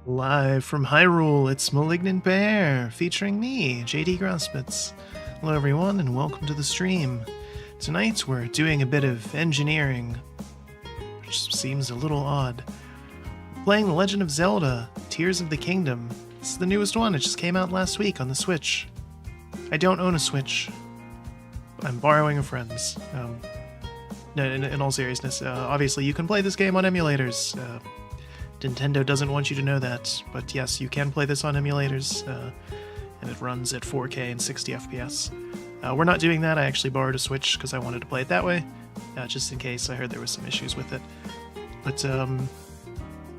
Live from Hyrule, it's Malignant Bear, featuring me, JD Grosspitz. Hello everyone, and welcome to the stream. Tonight we're doing a bit of engineering, which seems a little odd. Playing The Legend of Zelda, Tears of the Kingdom. This is the newest one, it just came out last week on the Switch. I don't own a Switch. I'm borrowing a friend's. No, in all seriousness, obviously you can play this game on emulators. Nintendo doesn't want you to know that, but yes, you can play this on emulators, and it runs at 4K and 60 FPS. We're not doing that. I actually borrowed a Switch because I wanted to play it that way, just in case. I heard there was some issues with it. But,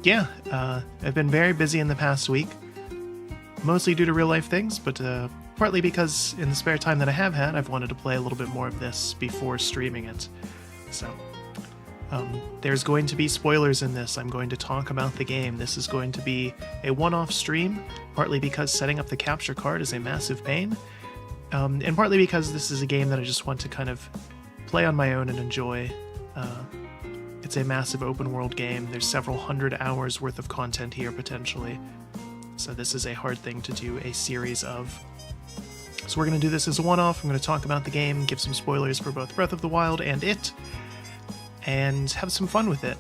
yeah, I've been very busy in the past week, mostly due to real-life things, but partly because in the spare time that I have had, I've wanted to play a little bit more of this before streaming it. So there's going to be spoilers in this. I'm going to talk about the game. This is going to be a one-off stream, partly because setting up the capture card is a massive pain, and partly because this is a game that I just want to kind of play on my own and enjoy. It's a massive open-world game. There's several hundred hours worth of content here, potentially, so this is a hard thing to do a series of. So we're going to do this as a one-off. I'm going to talk about the game, give some spoilers for both Breath of the Wild and it, and have some fun with it.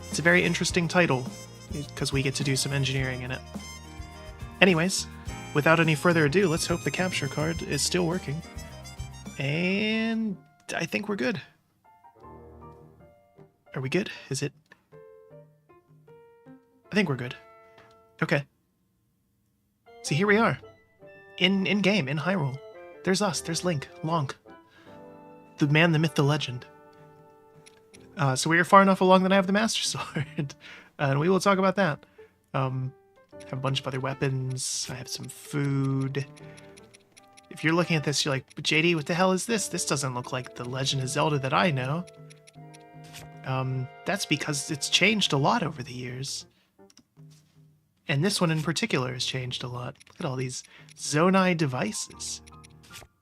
It's a very interesting title, because we get to do some engineering in it. Anyways, without any further ado, let's hope the capture card is still working. And I think we're good. Are we good? Is it? I think we're good. Okay. So here we are. In-game, in Hyrule. There's us, there's Link, Lonk. The man, the myth, the legend. So we are far enough along that I have the Master Sword, and we will talk about that. I have a bunch of other weapons, I have some food. If you're looking at this, you're like, JD, what the hell is this? This doesn't look like the Legend of Zelda that I know. That's because it's changed a lot over the years. And this one in particular has changed a lot. Look at all these Zonai devices.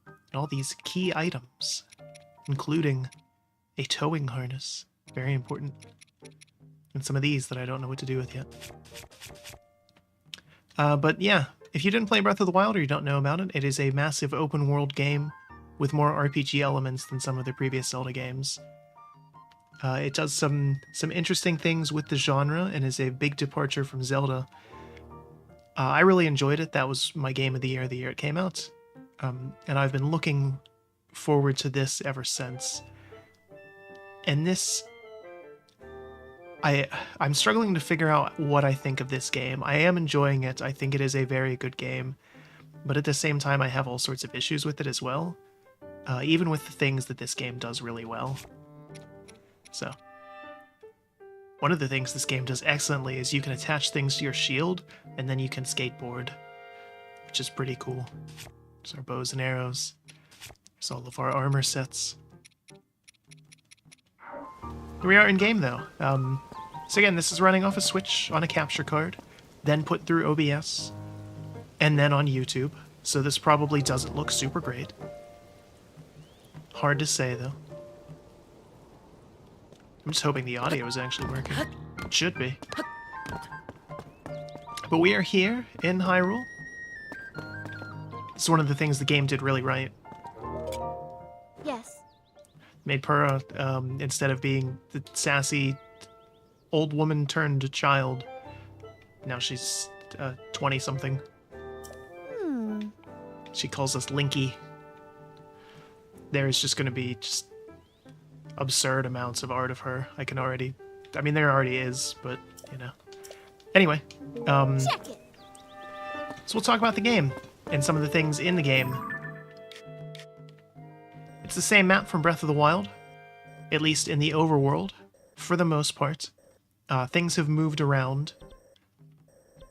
And all these key items, including a towing harness. Very important. And some of these that I don't know what to do with yet. But yeah, if you didn't play Breath of the Wild or you don't know about it, it is a massive open world game with more RPG elements than some of the previous Zelda games. It does some interesting things with the genre and is a big departure from Zelda. I really enjoyed it. That was my game of the year it came out. And I've been looking forward to this ever since. And this, I'm struggling to figure out what I think of this game. I am enjoying it. I think it is a very good game. But at the same time, I have all sorts of issues with it as well. Even with the things that this game does really well. So, one of the things this game does excellently is you can attach things to your shield, and then you can skateboard, which is pretty cool. There's our bows and arrows. There's all of our armor sets. Here we are in game though. So again, this is running off a Switch on a capture card, then put through OBS, and then on YouTube. So this probably doesn't look super great. Hard to say though. I'm just hoping the audio is actually working. It should be. But we are here in Hyrule. It's one of the things the game did really right. Yes. Made Purah, instead of being the sassy old woman turned child, now she's 20-something. She calls us Linky. There is just going to be just absurd amounts of art of her. I mean, there already is, but, you know. Anyway, Check it. so we'll talk about the game and some of the things in the game. It's the same map from Breath of the Wild, at least in the overworld, for the most part. Things have moved around.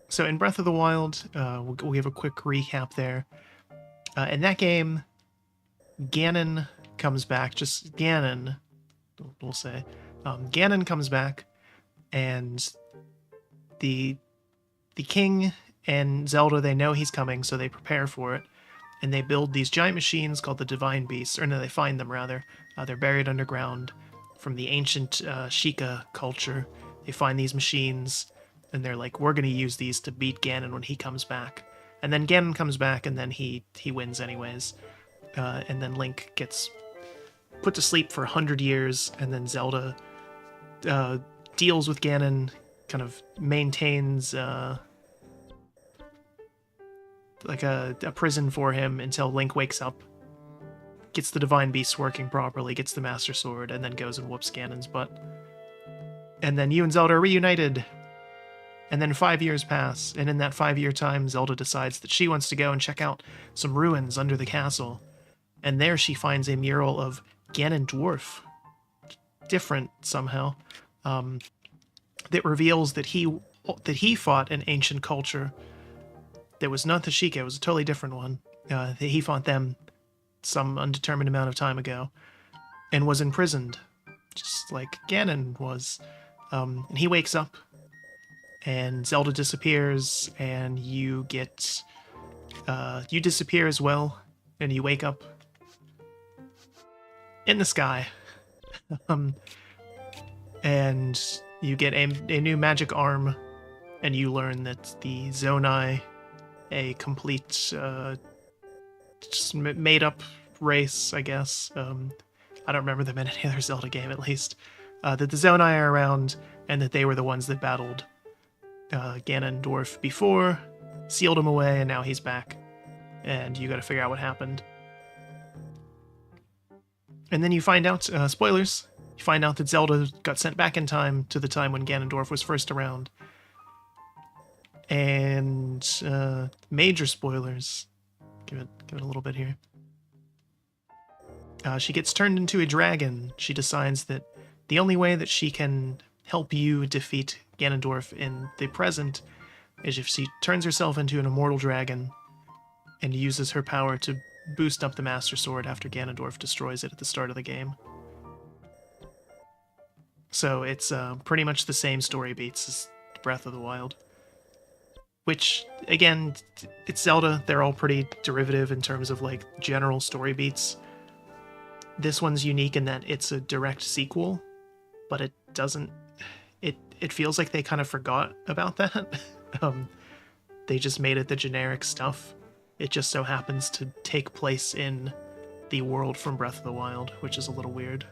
So in Breath of the Wild, we'll give a quick recap there. In that game, Ganon comes back, just Ganon, we'll say. Ganon comes back, and the king and Zelda, they know he's coming, so they prepare for it. And they build these giant machines called the Divine Beasts, or no, they find them rather. They're buried underground from the ancient Sheikah culture. They find these machines, and they're like, we're going to use these to beat Ganon when he comes back. And then Ganon comes back, and then he wins anyways. And then Link gets put to sleep for 100 years, and then Zelda deals with Ganon, kind of maintains like a prison for him until Link wakes up, gets the Divine Beast working properly, gets the Master Sword, and then goes and whoops Ganon's butt. And then you and Zelda are reunited. And then 5 years pass, and in that 5-year time, Zelda decides that she wants to go and check out some ruins under the castle. And there she finds a mural of Ganon Dwarf, different somehow, that reveals that he fought an ancient culture that was not the Sheikah, it was a totally different one. That he fought them some undetermined amount of time ago, and was imprisoned, just like Ganon was. And he wakes up, and Zelda disappears, and you disappear as well, and you wake up in the sky. And you get a new magic arm, and you learn that the Zonai, a complete, just made-up race, I guess. I don't remember them in any other Zelda game, at least. That the Zonai are around, and that they were the ones that battled Ganon Dwarf before, sealed him away, and now he's back. And you gotta figure out what happened. And then you find out, spoilers, you find out that Zelda got sent back in time to the time when Ganondorf was first around. And major spoilers. Give it a little bit here. She gets turned into a dragon. She decides that the only way that she can help you defeat Ganondorf in the present is if she turns herself into an immortal dragon and uses her power to boost up the Master Sword after Ganondorf destroys it at the start of the game. So it's pretty much the same story beats as Breath of the Wild. Which, again, it's Zelda. They're all pretty derivative in terms of, like, general story beats. This one's unique in that it's a direct sequel, but it doesn't... It feels like they kind of forgot about that. They just made it the generic stuff. It just so happens to take place in the world from Breath of the Wild, which is a little weird.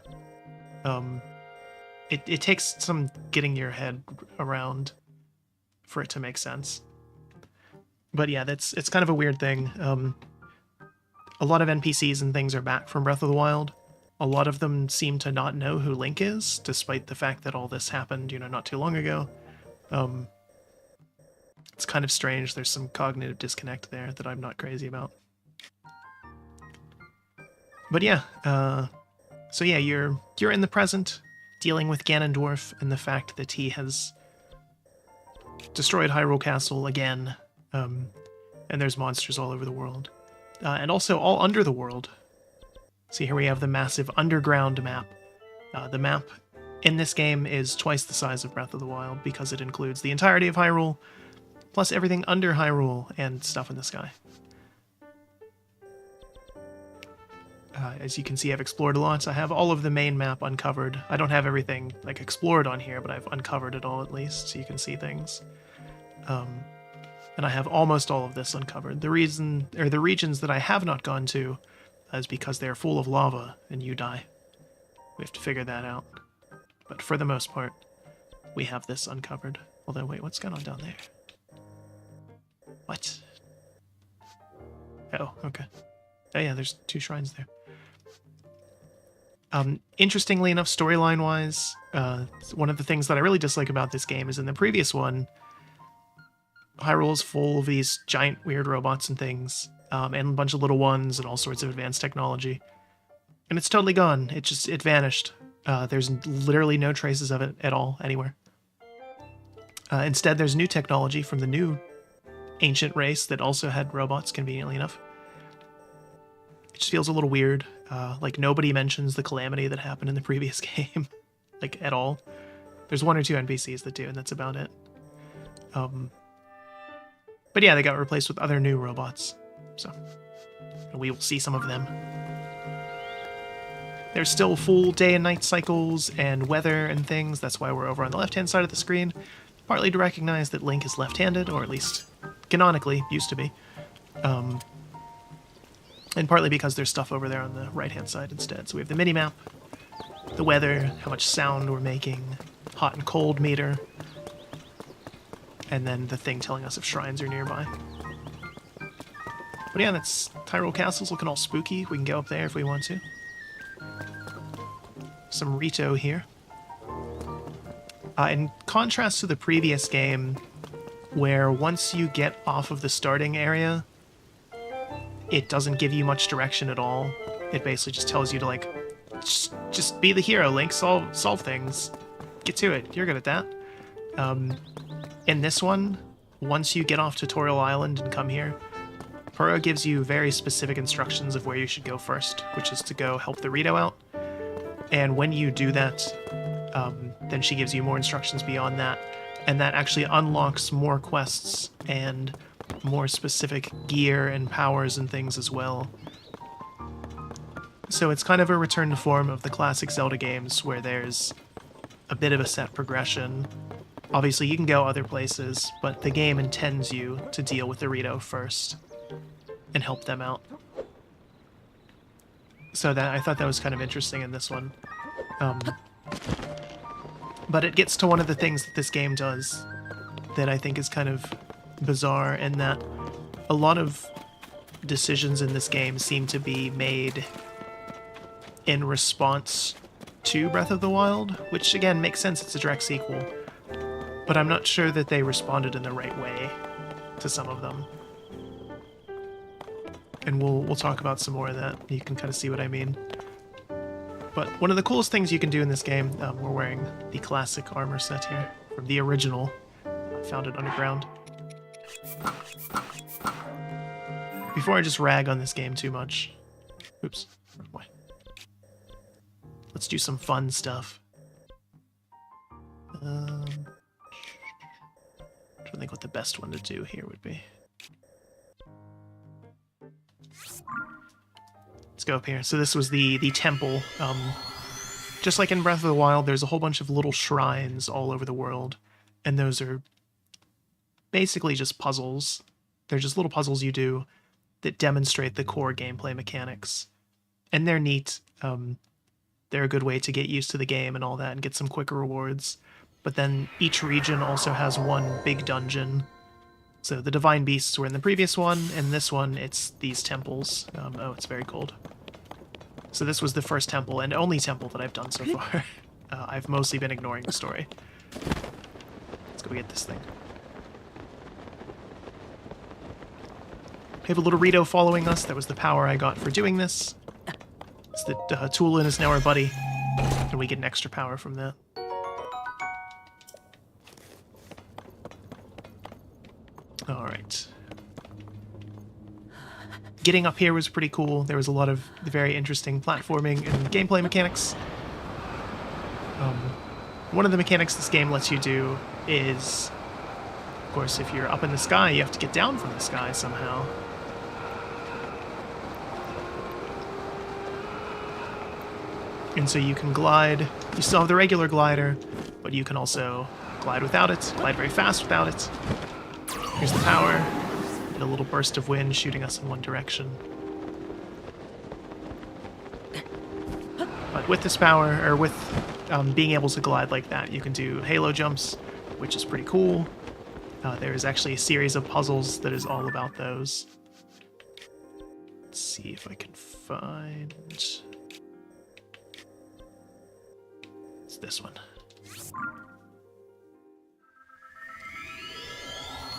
It takes some getting your head around for it to make sense. But yeah, it's kind of a weird thing. A lot of NPCs and things are back from Breath of the Wild. A lot of them seem to not know who Link is, despite the fact that all this happened, not too long ago. It's kind of strange. There's some cognitive disconnect there that I'm not crazy about. But yeah, so yeah, you're in the present, dealing with Ganondorf and the fact that he has destroyed Hyrule Castle again, and there's monsters all over the world. And also all under the world. See, here we have the massive underground map. The map in this game is twice the size of Breath of the Wild because it includes the entirety of Hyrule, plus everything under Hyrule and stuff in the sky. As you can see, I've explored a lot. I have all of the main map uncovered. I don't have everything like explored on here, but I've uncovered it all at least, so you can see things. And I have almost all of this uncovered. The regions that I have not gone to is because they're full of lava and you die. We have to figure that out. But for the most part, we have this uncovered. Although, wait, what's going on down there? What? Oh, okay. Oh yeah, there's 2 shrines there. Interestingly enough, storyline-wise, one of the things that I really dislike about this game is in the previous one, Hyrule is full of these giant weird robots and things, and a bunch of little ones and all sorts of advanced technology. And it's totally gone. It vanished. There's literally no traces of it at all anywhere. Instead, there's new technology from the new ancient race that also had robots, conveniently enough. It just feels a little weird. Like, nobody mentions the calamity that happened in the previous game, like, at all. There's 1 or 2 NPCs that do, and that's about it. But yeah, they got replaced with other new robots, so we will see some of them. There's still full day and night cycles and weather and things. That's why we're over on the left-hand side of the screen. partly to recognize that Link is left-handed, or at least canonically used to be. And partly because there's stuff over there on the right-hand side instead. So we have the mini-map, the weather, how much sound we're making, hot and cold meter, and then the thing telling us if shrines are nearby. But yeah, that's Hyrule Castle's looking all spooky. We can go up there if we want to. Some Rito here. In contrast to the previous game, where once you get off of the starting area, it doesn't give you much direction at all. It basically just tells you to, like, just be the hero, Link, solve things. Get to it. You're good at that. In this one, once you get off Tutorial Island and come here, Korok gives you very specific instructions of where you should go first, which is to go help the Rito out. And when you do that, then she gives you more instructions beyond that, and that actually unlocks more quests and more specific gear and powers and things as well. So it's kind of a return to form of the classic Zelda games, where there's a bit of a set progression. Obviously, you can go other places, but the game intends you to deal with the Rito first and help them out. So that I thought that was kind of interesting in this one. But it gets to one of the things that this game does that I think is kind of bizarre, in that a lot of decisions in this game seem to be made in response to Breath of the Wild, which again makes sense, it's a direct sequel. But I'm not sure that they responded in the right way to some of them. And we'll talk about some more of that. You can kind of see what I mean. But one of the coolest things you can do in this game, we're wearing the classic armor set here from the original. I found it underground. Before I just rag on this game too much. Oops. Boy. Let's do some fun stuff. Trying to think what the best one to do here would be. Let's go up here. So this was the temple. Just like in Breath of the Wild, there's a whole bunch of little shrines all over the world, and those are basically just puzzles. They're just little puzzles you do that demonstrate the core gameplay mechanics. And they're neat. They're a good way to get used to the game and all that and get some quicker rewards. But then each region also has one big dungeon. So the Divine Beasts were in the previous one, and this one, it's these temples. Oh, it's very cold. So this was the first temple, and only temple that I've done so far. I've mostly been ignoring the story. Let's go get this thing. We have a little Rito following us. That was the power I got for doing this. It's that Tulin is now our buddy, and we get an extra power from that. Alright. Getting up here was pretty cool. There was a lot of very interesting platforming and gameplay mechanics. One of the mechanics this game lets you do is, of course, if you're up in the sky, you have to get down from the sky somehow. And so you can glide. You still have the regular glider, but you can also glide without it, glide very fast without it. Here's the power, and a little burst of wind shooting us in one direction. But with this power, or with being able to glide like that, you can do halo jumps, which is pretty cool. There is actually a series of puzzles that is all about those. Let's see if I can find... It's this one.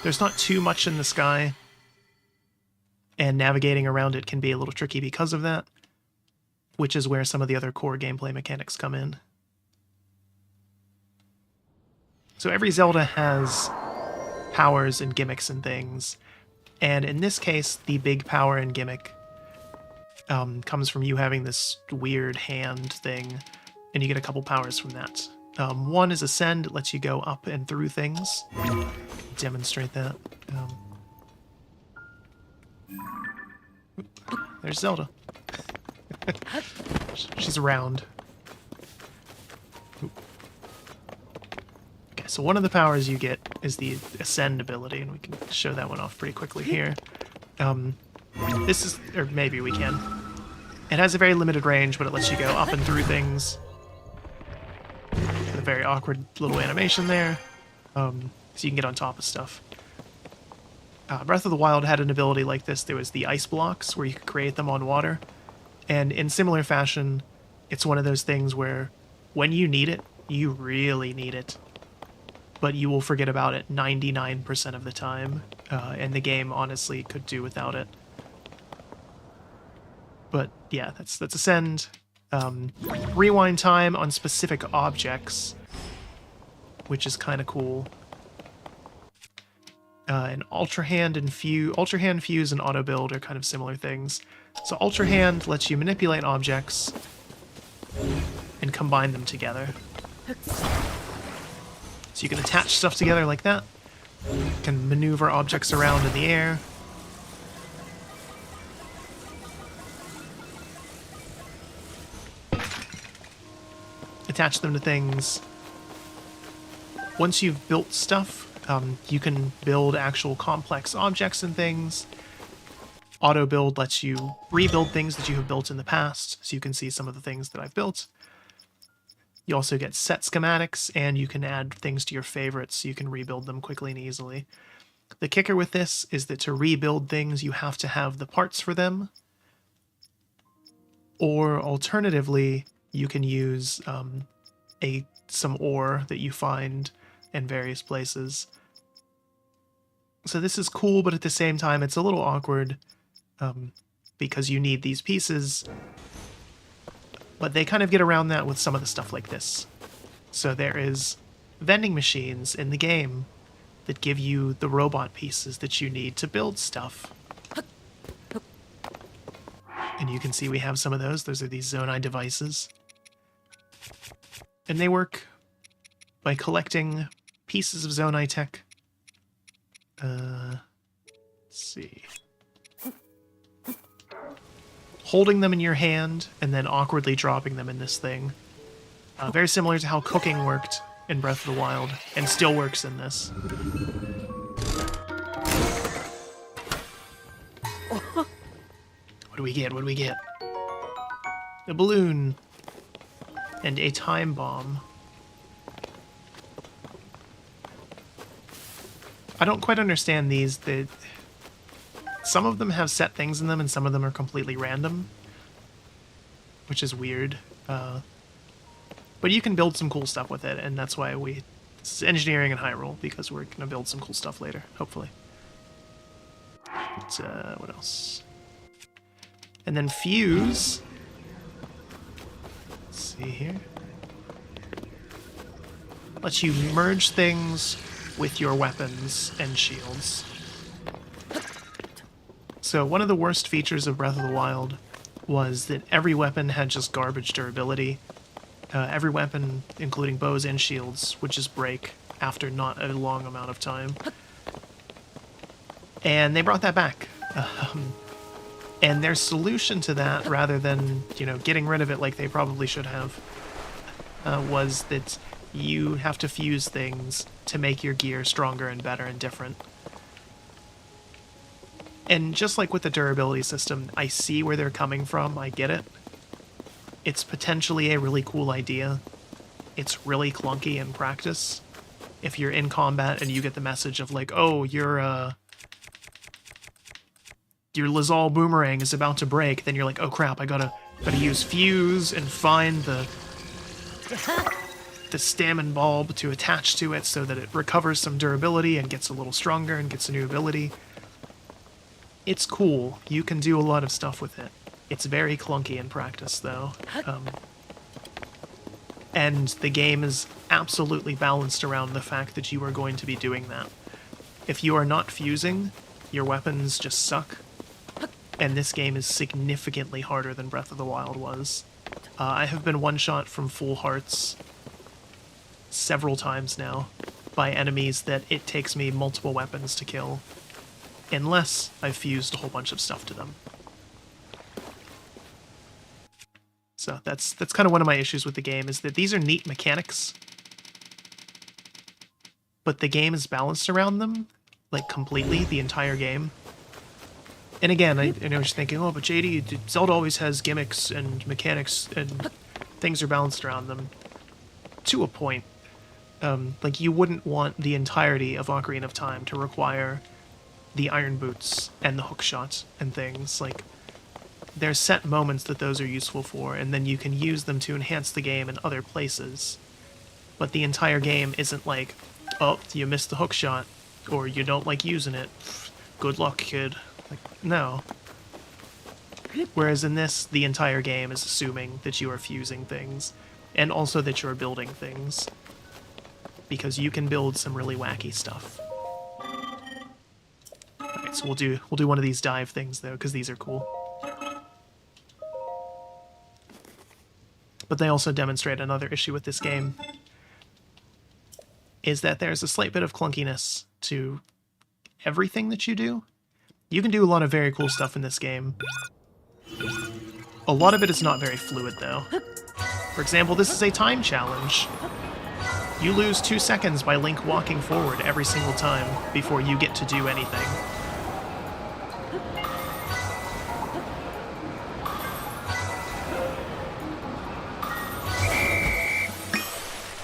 There's not too much in the sky, and navigating around it can be a little tricky because of that, which is where some of the other core gameplay mechanics come in. So every Zelda has powers and gimmicks and things, and in this case, the big power and gimmick comes from you having this weird hand thing, and you get a couple powers from that. One is Ascend, it lets you go up and through things. Demonstrate that. There's Zelda. She's around. Gotta so one of the powers you get is the Ascend ability, and we can show that one off pretty quickly here. This is, or maybe we can. It has a very limited range, but it lets you go up and through things. A very awkward little animation there, so you can get on top of stuff. Breath of the Wild had an ability like this. There was the ice blocks, where you could create them on water. And in similar fashion, it's one of those things where when you need it, you really need it. But you will forget about it 99% of the time, and the game honestly could do without it. But yeah, that's Ascend. Rewind time on specific objects, which is kind of cool. And Ultra Hand, Fuse, and Auto Build are kind of similar things. So Ultra Hand lets you manipulate objects and combine them together. So you can attach stuff together like that. You can maneuver objects around in the air. Attach them to things. Once you've built stuff, you can build actual complex objects and things. Auto build lets you rebuild things that you have built in the past, so you can see some of the things that I've built. You also get set schematics, and you can add things to your favorites, so you can rebuild them quickly and easily. The kicker with this is that to rebuild things, you have to have the parts for them. Or alternatively, you can use some ore that you find in various places. So this is cool, but at the same time, it's a little awkward because you need these pieces. But they kind of get around that with some of the stuff like this. So there is vending machines in the game that give you the robot pieces that you need to build stuff. And you can see we have some of those. Those are these Zonai devices. And they work by collecting pieces of Zonai tech. Let's see. Holding them in your hand and then awkwardly dropping them in this thing. Very similar to how cooking worked in Breath of the Wild, and still works in this. What do we get? What do we get? A balloon. And a time bomb. I don't quite understand these. Some of them have set things in them, and some of them are completely random, which is weird. But you can build some cool stuff with it, and that's why this is engineering in Hyrule, because we're going to build some cool stuff later, hopefully. But, what else? And then Fuse. Let's see here. Lets you merge things with your weapons and shields. So one of the worst features of Breath of the Wild was that every weapon had just garbage durability. Every weapon, including bows and shields, would just break after not a long amount of time. And they brought that back. And their solution to that, rather than, getting rid of it like they probably should have, was that you have to fuse things to make your gear stronger and better and different. And just like with the durability system, I see where they're coming from, I get it. It's potentially a really cool idea. It's really clunky in practice. If you're in combat and you get the message of like, oh, your Lazal boomerang is about to break, then you're like, oh crap, I gotta use fuse and find the stamina bulb to attach to it so that it recovers some durability and gets a little stronger and gets a new ability. It's cool. You can do a lot of stuff with it. It's very clunky in practice, though. And the game is absolutely balanced around the fact that you are going to be doing that. If you are not fusing, your weapons just suck. And this game is significantly harder than Breath of the Wild was. I have been one-shot from full hearts several times now by enemies that it takes me multiple weapons to kill, unless I've fused a whole bunch of stuff to them. So that's kind of one of my issues with the game, is that these are neat mechanics, but the game is balanced around them, like completely, the entire game. And again, I was thinking, oh, but JD, Zelda always has gimmicks and mechanics and things are balanced around them. To a point. Like, you wouldn't want the entirety of Ocarina of Time to require the iron boots and the hookshot and things. Like, there's set moments that those are useful for, and then you can use them to enhance the game in other places. But the entire game isn't like, oh, you missed the hookshot, or you don't like using it. Good luck, kid. Like, no. Whereas in this, the entire game is assuming that you are fusing things, and also that you're building things. Because you can build some really wacky stuff. Alright, so we'll do one of these dive things though, because these are cool. But they also demonstrate another issue with this game, is that there's a slight bit of clunkiness to everything that you do. You can do a lot of very cool stuff in this game. A lot of it is not very fluid though. For example, this is a time challenge. You lose 2 seconds by Link walking forward every single time before you get to do anything.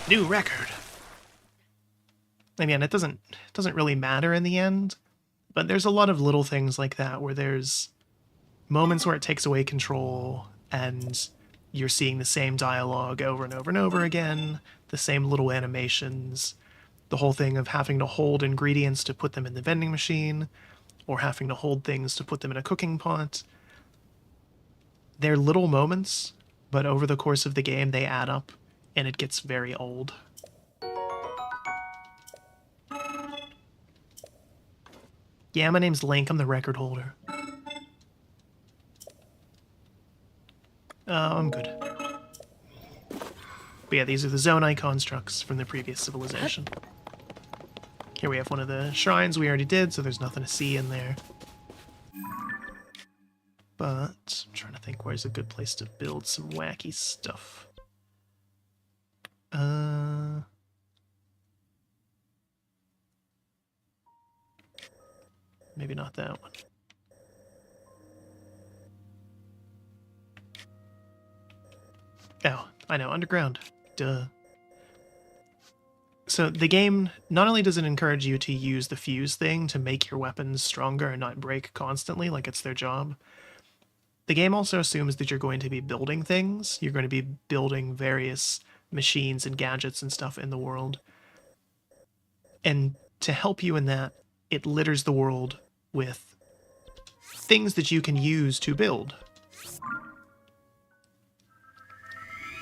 New record. Again, it doesn't really matter in the end, but there's a lot of little things like that where there's moments where it takes away control and you're seeing the same dialogue over and over and over again, the same little animations, the whole thing of having to hold ingredients to put them in the vending machine, or having to hold things to put them in a cooking pot. They're little moments, but over the course of the game they add up, and it gets very old. Yeah, my name's Link, I'm the record holder. I'm good. But yeah, these are the zone constructs from the previous civilization. Here we have one of the shrines we already did, so there's nothing to see in there. But I'm trying to think where's a good place to build some wacky stuff. Maybe not that one. Oh, I know, underground. Duh. So the game, not only does it encourage you to use the fuse thing to make your weapons stronger and not break constantly like it's their job, the game also assumes that you're going to be building things. You're going to be building various machines and gadgets and stuff in the world. And to help you in that, it litters the world with things that you can use to build.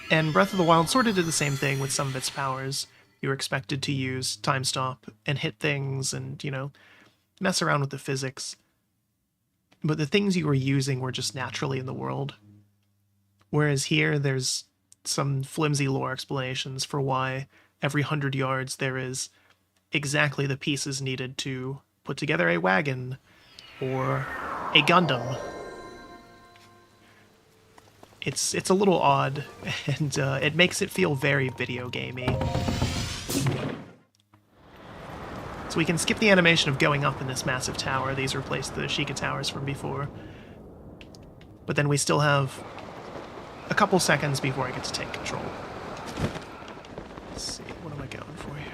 And Breath of the Wild sort of did the same thing with some of its powers. You were expected to use time stop and hit things and, you know, mess around with the physics. But the things you were using were just naturally in the world. Whereas here, there's some flimsy lore explanations for why every 100 yards there is exactly the pieces needed to put together a wagon or a Gundam. It's a little odd, and it makes it feel very video gamey. So we can skip the animation of going up in this massive tower. These replace the Sheikah towers from before. But then we still have a couple seconds before I get to take control. Let's see, what am I going for here?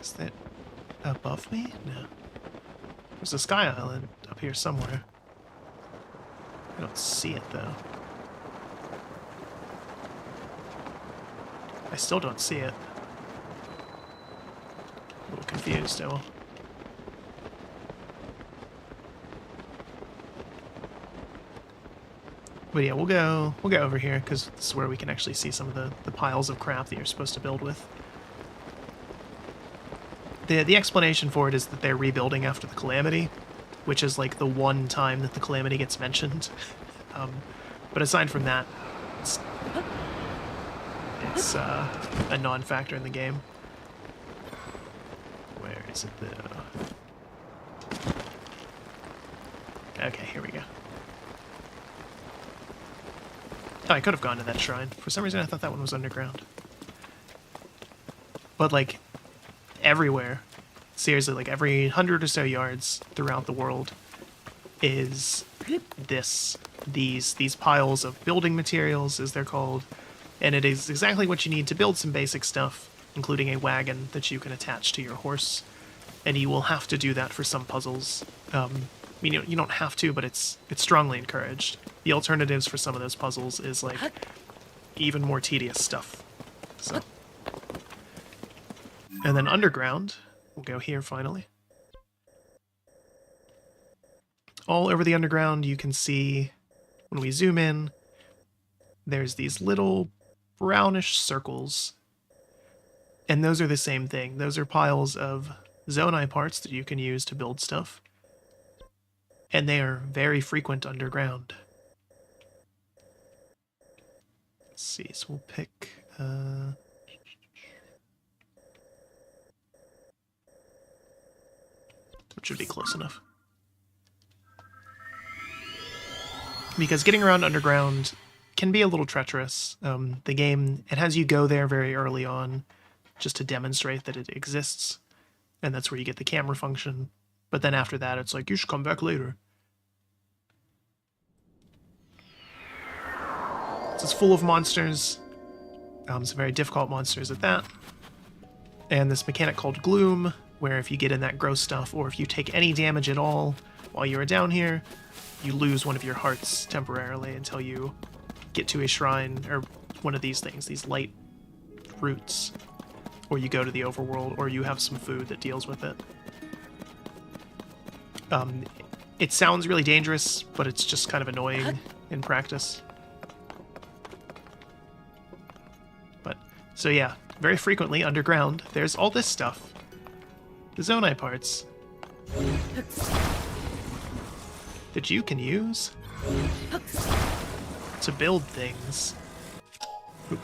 Is that above me? No. There's a sky island up here somewhere. I don't see it, though. I still don't see it. A little confused still. But yeah, we'll go over here, because this is where we can actually see some of the piles of crap that you're supposed to build with. The explanation for it is that they're rebuilding after the Calamity, which is like the one time that the Calamity gets mentioned. But aside from that, it's a non-factor in the game. Where is it though? Okay, here we go. Oh, I could have gone to that shrine. For some reason, I thought that one was underground. But, like, everywhere, seriously, like every 100 or so yards throughout the world is these piles of building materials, as they're called, and it is exactly what you need to build some basic stuff, including a wagon that you can attach to your horse. And you will have to do that for some puzzles. I mean, you don't have to, but it's strongly encouraged. The alternatives for some of those puzzles is, like, even more tedious stuff. So. And then underground, we'll go here finally. All over the underground, you can see, when we zoom in, there's these little brownish circles. And those are the same thing. Those are piles of Zonai parts that you can use to build stuff. And they are very frequent underground. Let's see, so we'll pick... which should be close enough. Because getting around underground can be a little treacherous. The game, it has you go there very early on just to demonstrate that it exists. And that's where you get the camera function. But then after that, it's like, you should come back later. So it's full of monsters. Some very difficult monsters at that. And this mechanic called Gloom, where if you get in that gross stuff, or if you take any damage at all while you are down here, you lose one of your hearts temporarily until you get to a shrine, or one of these things, these light roots, or you go to the overworld, or you have some food that deals with it. It sounds really dangerous, but it's just kind of annoying in practice. But, so yeah, very frequently underground, there's all this stuff. The Zonai parts that you can use to build things. Oop.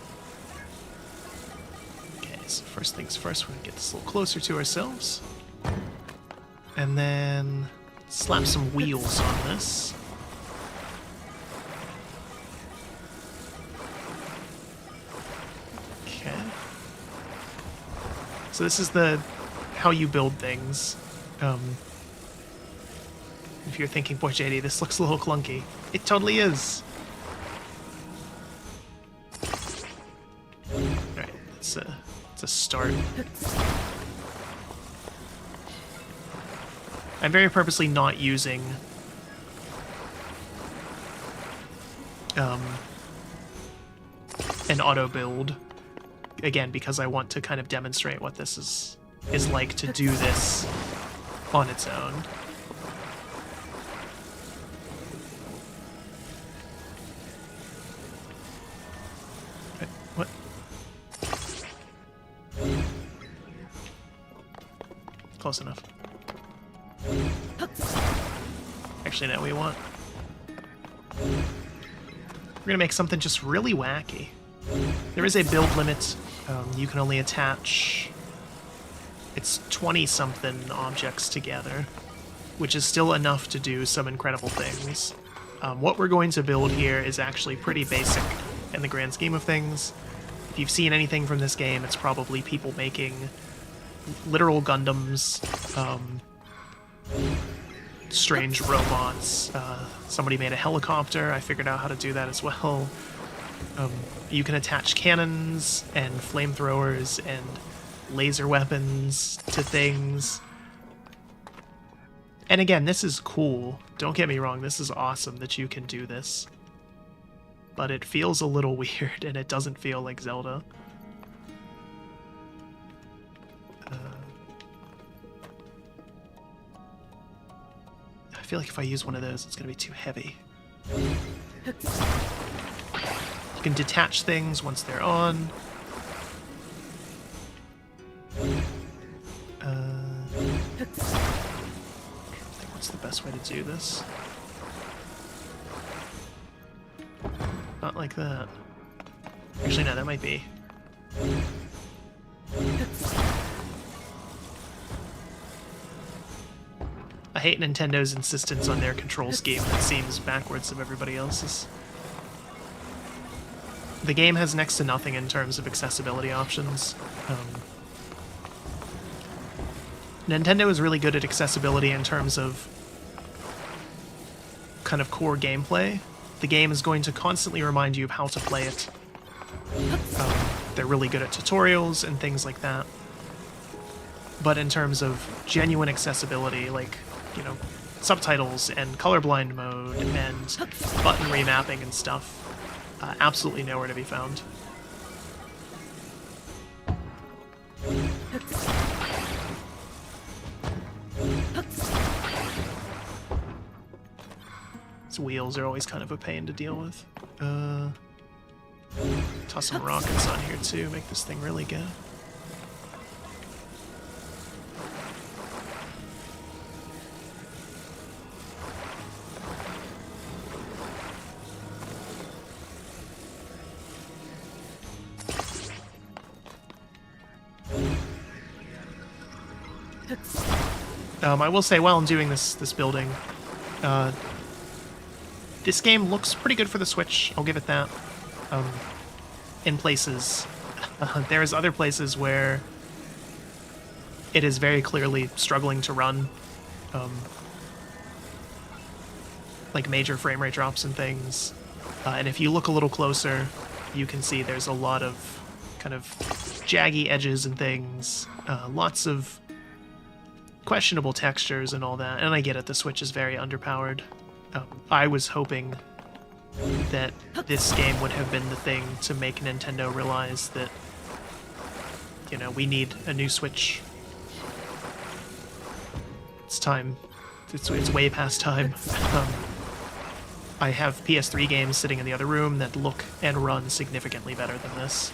Okay, so first things first, we're gonna get this a little closer to ourselves. And then slap some wheels on this. Okay. So this is how you build things. If you're thinking, boy, JD, this looks a little clunky. It totally is. Alright, it's a start. I'm very purposely not using an auto build, again, because I want to kind of demonstrate what this is like to do this on its own. What? Close enough. Actually, no, we want... We're gonna make something just really wacky. There is a build limit. You can only attach... It's 20-something objects together, which is still enough to do some incredible things. What we're going to build here is actually pretty basic in the grand scheme of things. If you've seen anything from this game, it's probably people making literal Gundams, strange robots. Somebody made a helicopter. I figured out how to do that as well. You can attach cannons and flamethrowers and laser weapons to things. And again, this is cool. Don't get me wrong, this is awesome that you can do this. But it feels a little weird, and it doesn't feel like Zelda. I feel like if I use one of those, it's going to be too heavy. You can detach things once they're on. What's the best way to do this? Not like that. Actually, no, that might be. I hate Nintendo's insistence on their control scheme that seems backwards of everybody else's. the game has next to nothing in terms of accessibility options. Nintendo is really good at accessibility in terms of kind of core gameplay. The game is going to constantly remind you of how to play it. They're really good at tutorials and things like that. But in terms of genuine accessibility, like, you know, subtitles and colorblind mode and button remapping and stuff, absolutely nowhere to be found. These wheels are always kind of a pain to deal with. Toss some rockets on here too, make this thing really go. I will say, while I'm doing this building, this game looks pretty good for the Switch. I'll give it that. In places, there's other places where it is very clearly struggling to run, like major frame rate drops and things. And if you look a little closer, you can see there's a lot of kind of jaggy edges and things, lots of questionable textures and all that, and I get it, the Switch is very underpowered. I was hoping that this game would have been the thing to make Nintendo realize that, you know, we need a new Switch. It's time. It's way past time. I have PS3 games sitting in the other room that look and run significantly better than this.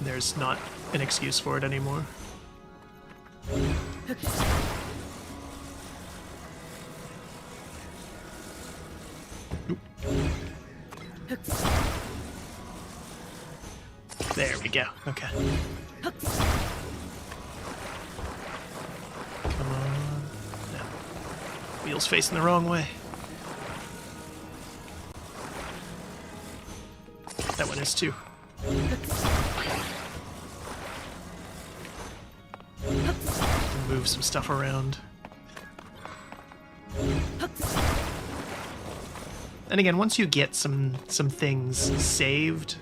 There's not an excuse for it anymore. There we go. Okay. Come on. No. Wheels facing the wrong way. That one is too. Move some stuff around. And again, once you get some things saved,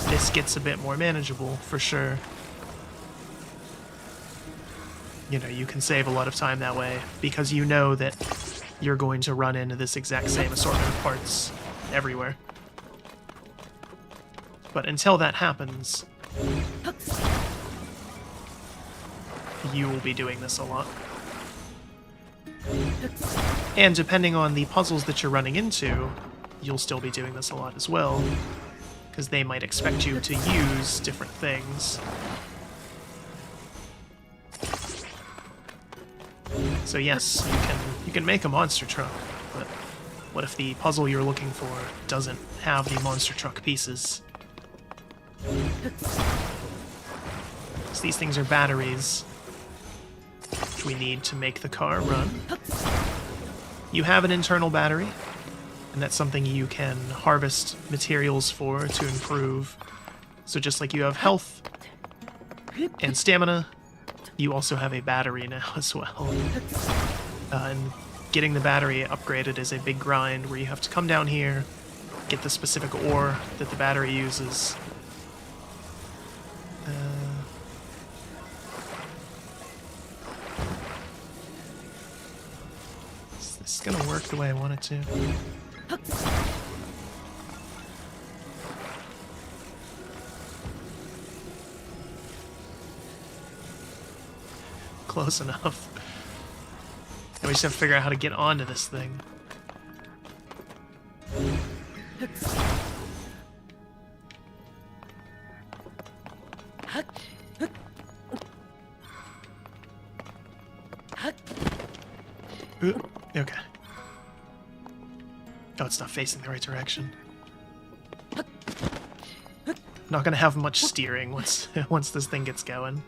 this gets a bit more manageable, for sure. You know, you can save a lot of time that way, because you know that you're going to run into this exact same assortment of parts everywhere. But until that happens, you will be doing this a lot. And depending on the puzzles that you're running into, you'll still be doing this a lot as well, because they might expect you to use different things. So yes, you can make a monster truck, but what if the puzzle you're looking for doesn't have the monster truck pieces? So these things are batteries, which we need to make the car run. You have an internal battery, and that's something you can harvest materials for to improve. So just like you have health and stamina, you also have a battery now as well. And getting the battery upgraded is a big grind where you have to come down here, get the specific ore that the battery uses. Is this gonna work the way I want it to? Close enough. Now we just have to figure out how to get onto this thing. Okay. Oh, it's not facing the right direction. Not gonna have much steering once this thing gets going.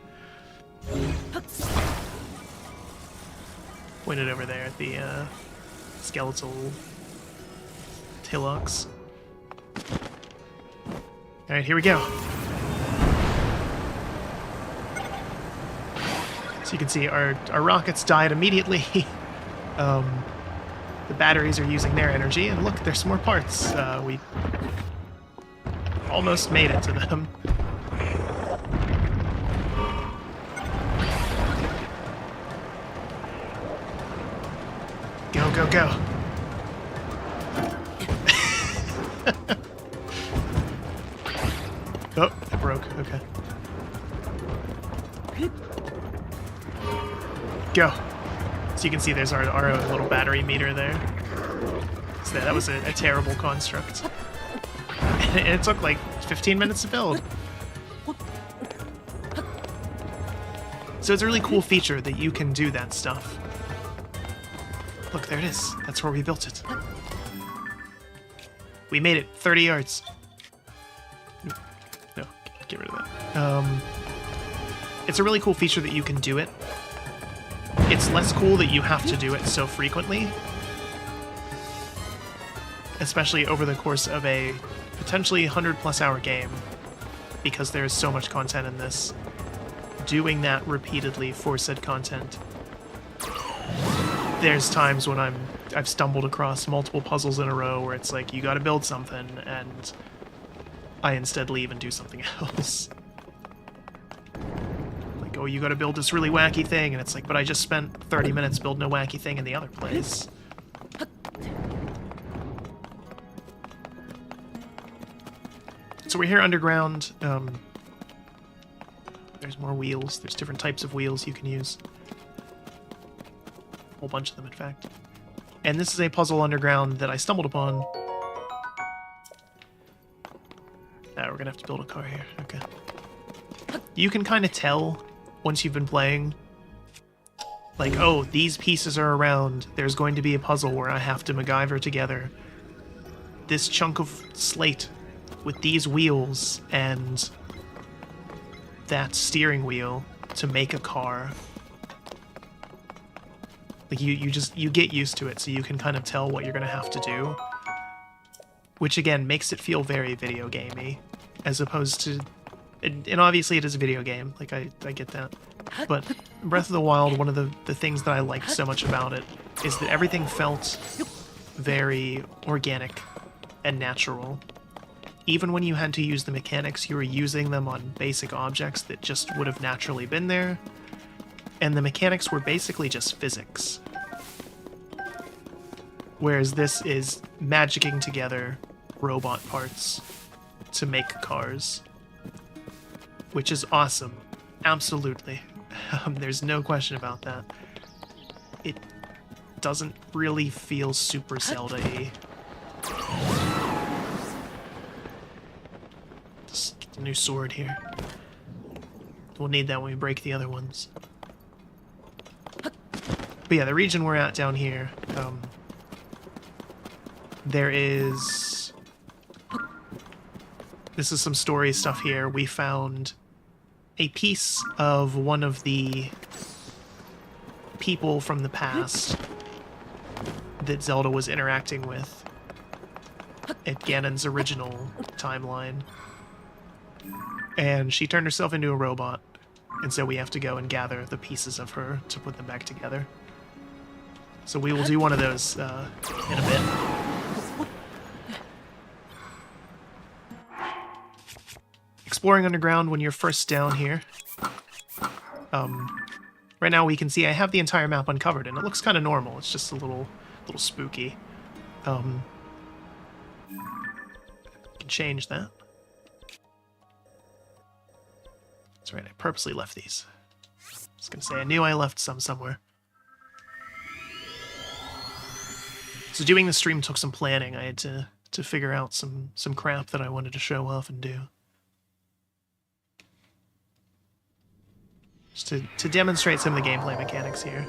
Point it over there at the skeletal hillocks. Alright, here we go. So you can see our rockets died immediately. The batteries are using their energy, and look, there's some more parts. We almost made it to them. Go, go, go. Oh, it broke. Okay. Go. So you can see there's our little battery meter there. So that was a terrible construct. And it took like 15 minutes to build. So it's a really cool feature that you can do that stuff. Look, there it is. That's where we built it. We made it 30 yards. No, get rid of that. It's a really cool feature that you can do it. It's less cool that you have to do it so frequently. Especially over the course of a potentially 100+ hour game. Because there is so much content in this. Doing that repeatedly for said content. There's times when I've stumbled across multiple puzzles in a row where it's like, you gotta build something, and I instead leave and do something else. Like, oh, you gotta build this really wacky thing, and it's like, but I just spent 30 minutes building a wacky thing in the other place. So we're here underground. There's more wheels. There's different types of wheels you can use. A whole bunch of them, in fact. And this is a puzzle underground that I stumbled upon. We're gonna have to build a car here. Okay. You can kind of tell once you've been playing, like, oh, these pieces are around. There's going to be a puzzle where I have to MacGyver together this chunk of slate with these wheels and that steering wheel to make a car. Like, you get used to it, so you can kind of tell what you're gonna have to do. Which, again, makes it feel very video gamey, as opposed to... And obviously it is a video game, like, I get that. But Breath of the Wild, one of the things that I liked so much about it is that everything felt very organic and natural. Even when you had to use the mechanics, you were using them on basic objects that just would have naturally been there. And the mechanics were basically just physics. Whereas this is magicking together robot parts to make cars. Which is awesome. Absolutely. There's no question about that. It doesn't really feel super Zelda-y. Just get a new sword here. We'll need that when we break the other ones. But yeah, the region we're at down here, there is... This is some story stuff here. We found a piece of one of the people from the past that Zelda was interacting with at Ganon's original timeline. And she turned herself into a robot, and so we have to go and gather the pieces of her to put them back together. So we will do one of those in a bit. Exploring underground when you're first down here. Right now we can see I have the entire map uncovered, and it looks kind of normal. It's just a little spooky. Can change that. That's right, I purposely left these. I was gonna say, I knew I left some somewhere. So doing the stream took some planning. I had to figure out some crap that I wanted to show off and do. Just to demonstrate some of the gameplay mechanics here.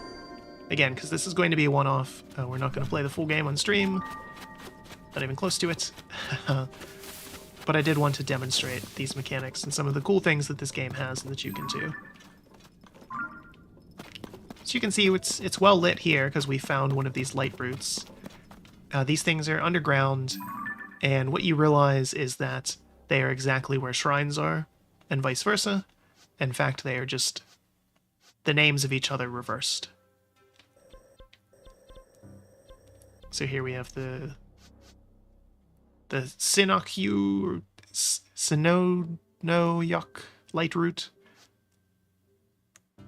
Again, because this is going to be a one-off. We're not going to play the full game on stream. Not even close to it. But I did want to demonstrate these mechanics and some of the cool things that this game has and that you can do. So you can see it's well lit here because we found one of these light roots. These things are underground, and what you realize is that they are exactly where shrines are, and vice versa. In fact, they are just the names of each other reversed. So here we have the Sinokyu, or Sinonoyok Light Root,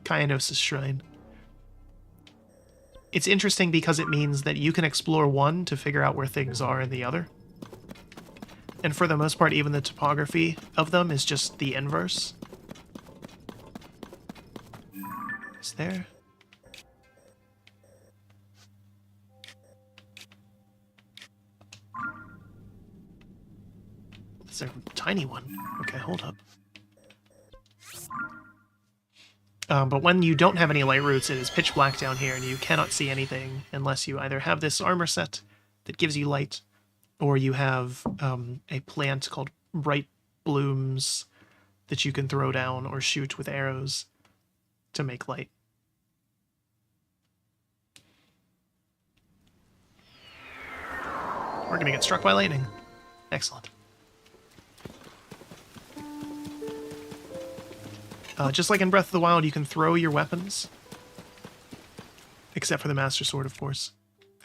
Kaianos' shrine. It's interesting because it means that you can explore one to figure out where things are in the other. And for the most part, even the topography of them is just the inverse. Is there? It's a tiny one. Okay, hold up. But when you don't have any light roots, it is pitch black down here, and you cannot see anything unless you either have this armor set that gives you light, or you have a plant called bright blooms that you can throw down or shoot with arrows to make light. We're going to get struck by lightning. Excellent. Just like in Breath of the Wild, you can throw your weapons. Except for the Master Sword, of course.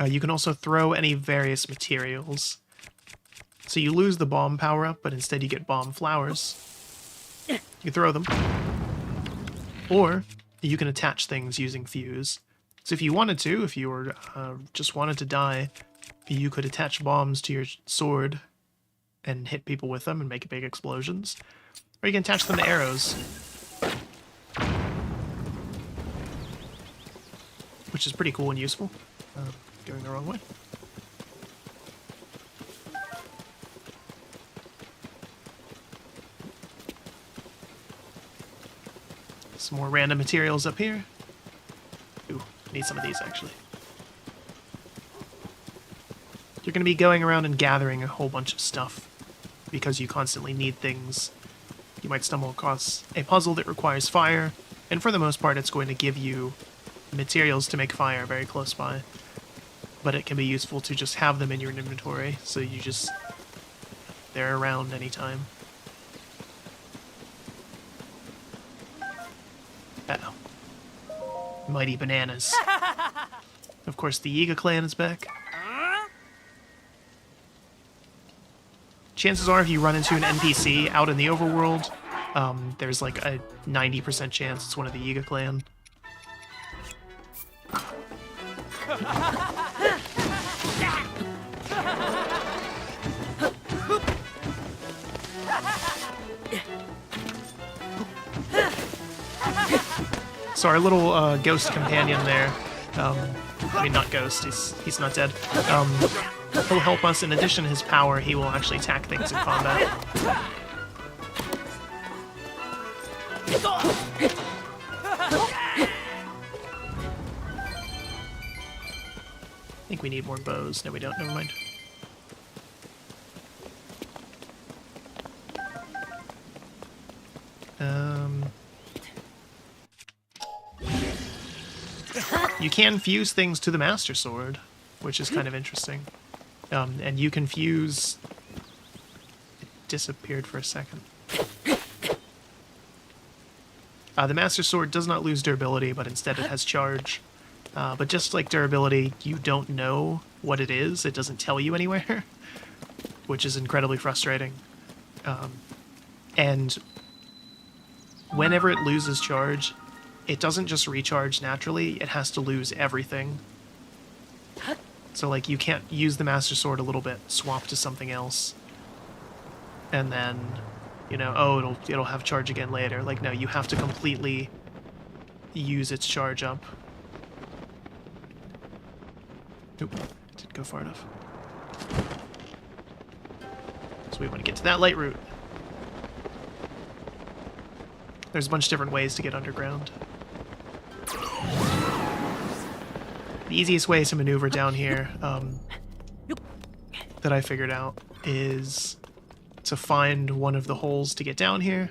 You can also throw any various materials. So you lose the bomb power-up, but instead you get bomb flowers. You throw them. Or you can attach things using fuse. So if you wanted to, if you were just wanted to die, you could attach bombs to your sword and hit people with them and make big explosions. Or you can attach them to arrows, which is pretty cool and useful. Going the wrong way. Some more random materials up here. Ooh, I need some of these, actually. You're going to be going around and gathering a whole bunch of stuff because you constantly need things. You might stumble across a puzzle that requires fire, and for the most part it's going to give you materials to make fire very close by. But it can be useful to just have them in your inventory, so they're around anytime. Uh-oh. Mighty bananas. Of course, the Yiga clan is back. Chances are if you run into an NPC out in the overworld, there's like a 90% chance it's one of the Yiga clan. So our little ghost companion there, I mean not ghost, he's not dead, he'll help us. In addition to his power, he will actually attack things in combat. I think we need more bows. No, we don't. Never mind. You can fuse things to the Master Sword, which is kind of interesting. And you can fuse... It disappeared for a second. The Master Sword does not lose durability, but instead it has charge. But just like durability, you don't know what it is. It doesn't tell you anywhere, which is incredibly frustrating. And whenever it loses charge, it doesn't just recharge naturally, it has to lose everything. So, like, you can't use the Master Sword a little bit, swap to something else, and then, you know, oh, it'll have charge again later. Like, no, you have to completely use its charge up. Nope, didn't go far enough. So we want to get to that light route. There's a bunch of different ways to get underground. The easiest way to maneuver down here, that I figured out, is to find one of the holes to get down here,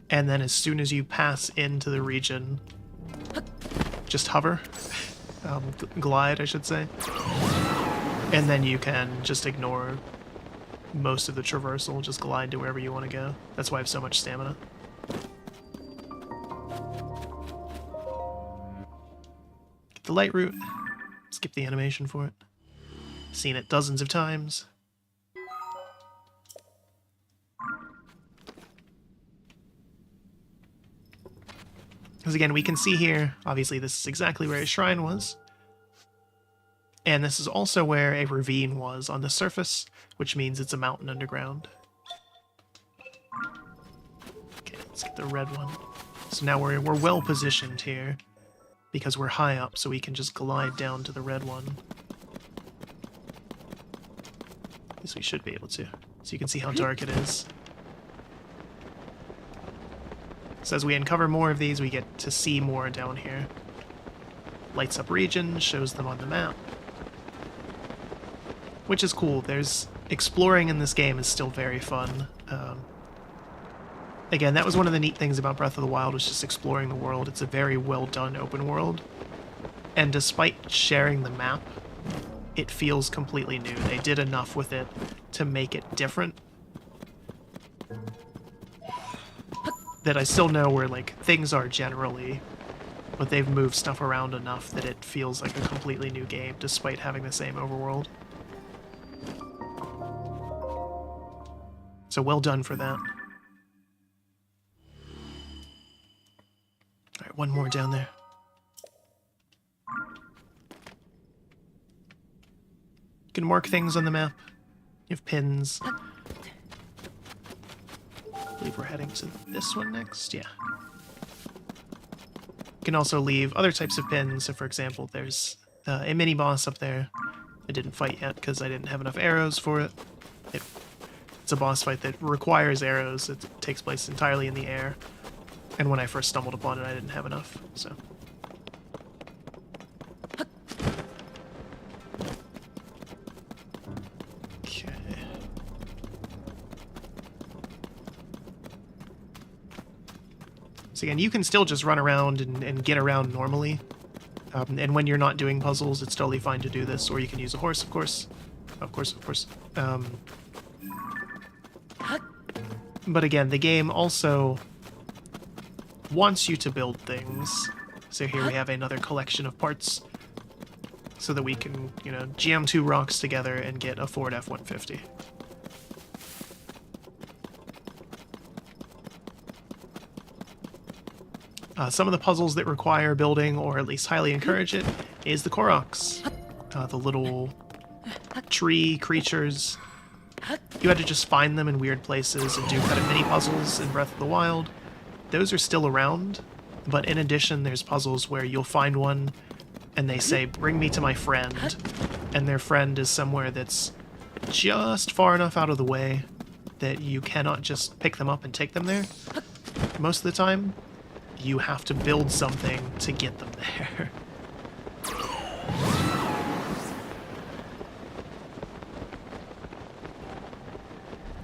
and then as soon as you pass into the region, just hover. Glide, I should say. And then you can just ignore most of the traversal, just glide to wherever you want to go. That's why I have so much stamina. Get the light route. Skip the animation for it. Seen it dozens of times. Because again, we can see here, obviously this is exactly where a shrine was. And this is also where a ravine was on the surface, which means it's a mountain underground. Okay, let's get the red one. So now we're well positioned here, because we're high up, so we can just glide down to the red one. At least we should be able to. So you can see how dark it is. So as we uncover more of these, we get to see more down here. Lights up regions, shows them on the map. Which is cool. There's exploring in this game is still very fun. Again, that was one of the neat things about Breath of the Wild, was just exploring the world. It's a very well done open world. And despite sharing the map, it feels completely new. They did enough with it to make it different. That I still know where, like, things are generally, but they've moved stuff around enough that it feels like a completely new game, despite having the same overworld. So well done for that. Alright, one more down there. You can mark things on the map. You have pins. I believe we're heading to this one next. Yeah. You can also leave other types of pins. So, for example, there's a mini-boss up there. I didn't fight yet because I didn't have enough arrows for it. It's a boss fight that requires arrows. It takes place entirely in the air. And when I first stumbled upon it, I didn't have enough, so... Okay. So again, you can still just run around and get around normally. And when you're not doing puzzles, it's totally fine to do this. Or you can use a horse, of course. Of course. But again, the game also wants you to build things. So here we have another collection of parts so that we can, you know, jam two rocks together and get a Ford F-150. Some of the puzzles that require building, or at least highly encourage it, is the Koroks. The little tree creatures. You had to just find them in weird places and do kind of mini puzzles in Breath of the Wild. Those are still around, but in addition, there's puzzles where you'll find one and they say, bring me to my friend, and their friend is somewhere that's just far enough out of the way that you cannot just pick them up and take them there. Most of the time, you have to build something to get them there.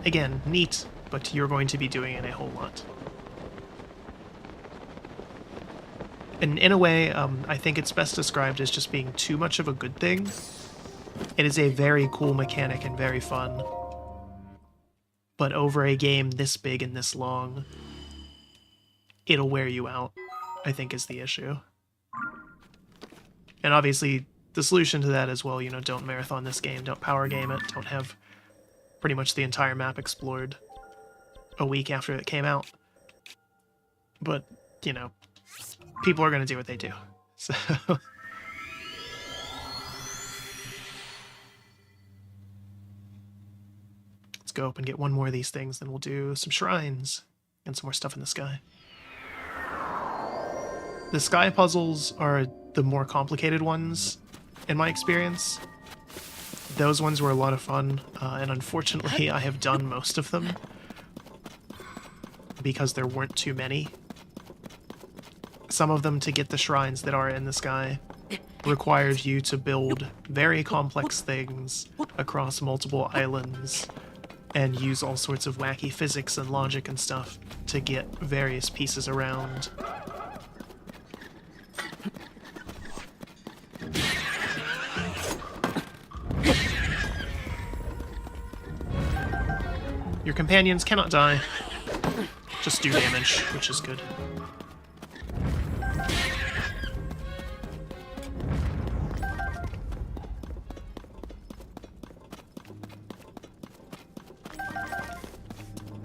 Again, neat, but you're going to be doing it a whole lot. And in a way, I think it's best described as just being too much of a good thing. It is a very cool mechanic and very fun. But over a game this big and this long, it'll wear you out, I think, is the issue. And obviously, the solution to that as well, you know, don't marathon this game, don't power game it, don't have pretty much the entire map explored a week after it came out. But, you know, people are going to do what they do. So... Let's go up and get one more of these things, then we'll do some shrines and some more stuff in the sky. The sky puzzles are the more complicated ones, in my experience. Those ones were a lot of fun, and unfortunately I have done most of them because there weren't too many. Some of them, to get the shrines that are in the sky, required you to build very complex things across multiple islands and use all sorts of wacky physics and logic and stuff to get various pieces around. Your companions cannot die, just do damage, which is good.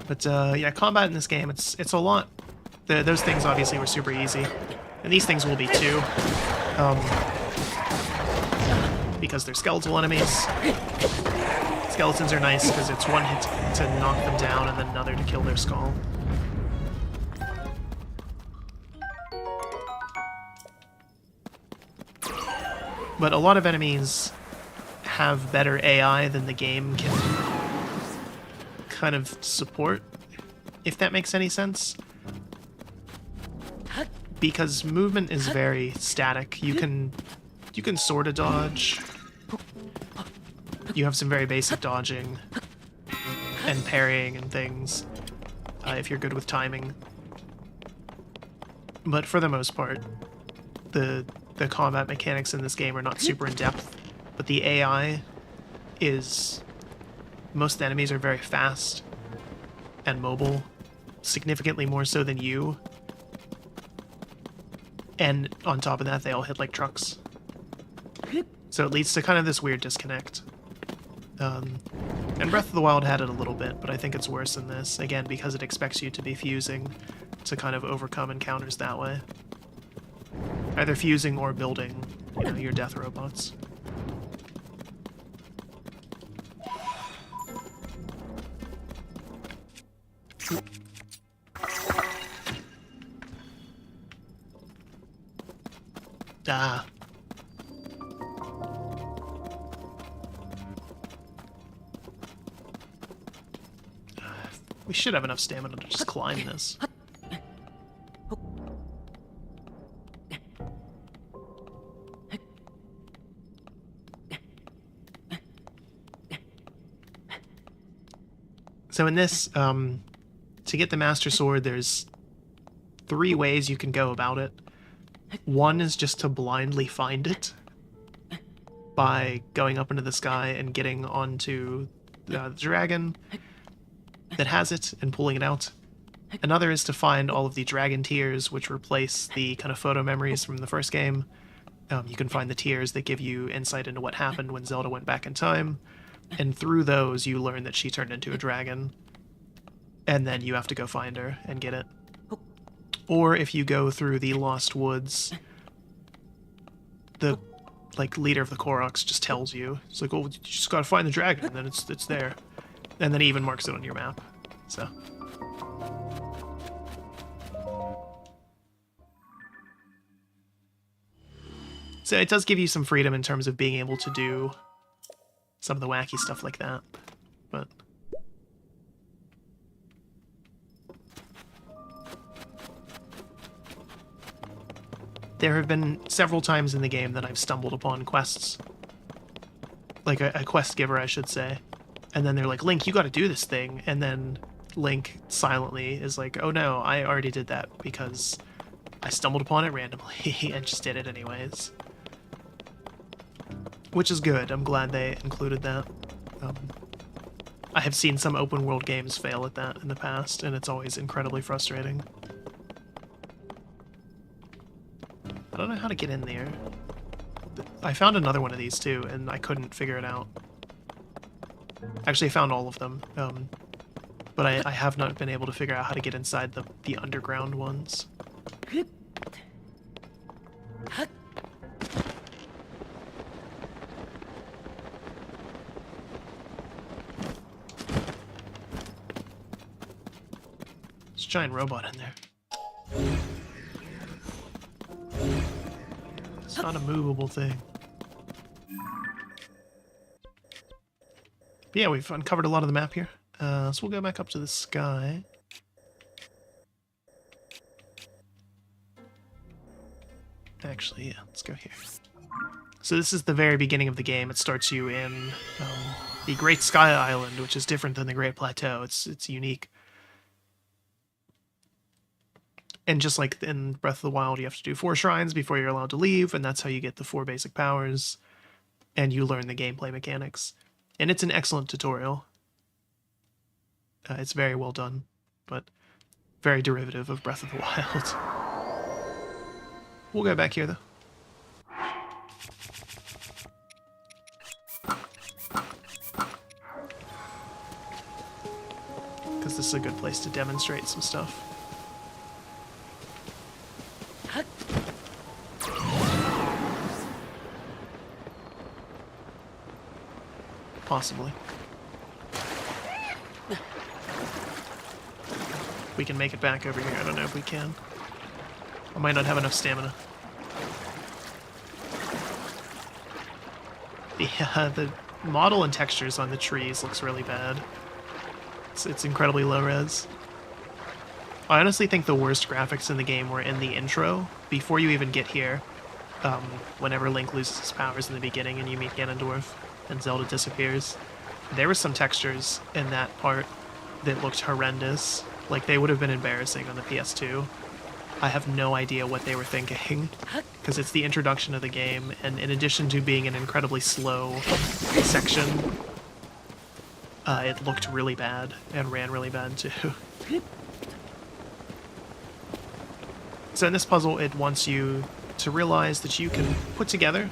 But yeah, combat in this game, it's a lot. Those things obviously were super easy, and these things will be too, because they're skeletal enemies. Skeletons are nice because it's one hit to knock them down and then another to kill their skull. But a lot of enemies have better AI than the game can kind of support, if that makes any sense. Because movement is very static. You can sort of dodge. You have some very basic dodging and parrying and things, if you're good with timing. But for the most part, the combat mechanics in this game are not super in-depth, but the AI is... Most of the enemies are very fast and mobile, significantly more so than you. And on top of that, they all hit like trucks. So it leads to kind of this weird disconnect. And Breath of the Wild had it a little bit, but I think it's worse in this, again, because it expects you to be fusing to kind of overcome encounters that way. Either fusing or building, you know, your death robots. Ah. We should have enough stamina to just climb this. So in this, to get the Master Sword, there's 3 ways you can go about it. One is just to blindly find it by going up into the sky and getting onto the dragon that has it and pulling it out. Another is to find all of the dragon tears, which replace the kind of photo memories from the first game. You can find the tears that give you insight into what happened when Zelda went back in time, and through those you learn that she turned into a dragon, and then you have to go find her and get it. Or if you go through the Lost Woods, the leader of the Koroks just tells you. It's like, oh, you just gotta find the dragon, and then it's there. And then he even marks it on your map. So it does give you some freedom in terms of being able to do some of the wacky stuff like that. But there have been several times in the game that I've stumbled upon quests. Like a quest giver, I should say. And then they're like, Link, you gotta do this thing. And then Link silently is like, oh no, I already did that because I stumbled upon it randomly and just did it anyways. Which is good. I'm glad they included that. I have seen some open world games fail at that in the past, and it's always incredibly frustrating. I don't know how to get in there. I found another one of these too, and I couldn't figure it out. Actually, I found all of them, but I have not been able to figure out how to get inside the underground ones. There's a giant robot in there. It's not a movable thing. But yeah, we've uncovered a lot of the map here. So we'll go back up to the sky. Actually, yeah, let's go here. So this is the very beginning of the game. It starts you in the Great Sky Island, which is different than the Great Plateau. It's unique. And just like in Breath of the Wild, you have to do 4 shrines before you're allowed to leave, and that's how you get the 4 basic powers, and you learn the gameplay mechanics. And it's an excellent tutorial. It's very well done, but very derivative of Breath of the Wild. We'll go back here, though. Because this is a good place to demonstrate some stuff. Possibly. We can make it back over here. I don't know if we can. I might not have enough stamina. The model and textures on the trees looks really bad. It's incredibly low res. I honestly think the worst graphics in the game were in the intro, before you even get here. Whenever Link loses his powers in the beginning and you meet Ganondorf and Zelda disappears. There were some textures in that part that looked horrendous. Like, they would have been embarrassing on the PS2. I have no idea what they were thinking, because it's the introduction of the game, and in addition to being an incredibly slow section, it looked really bad, and ran really bad too. So in this puzzle, it wants you to realize that you can put together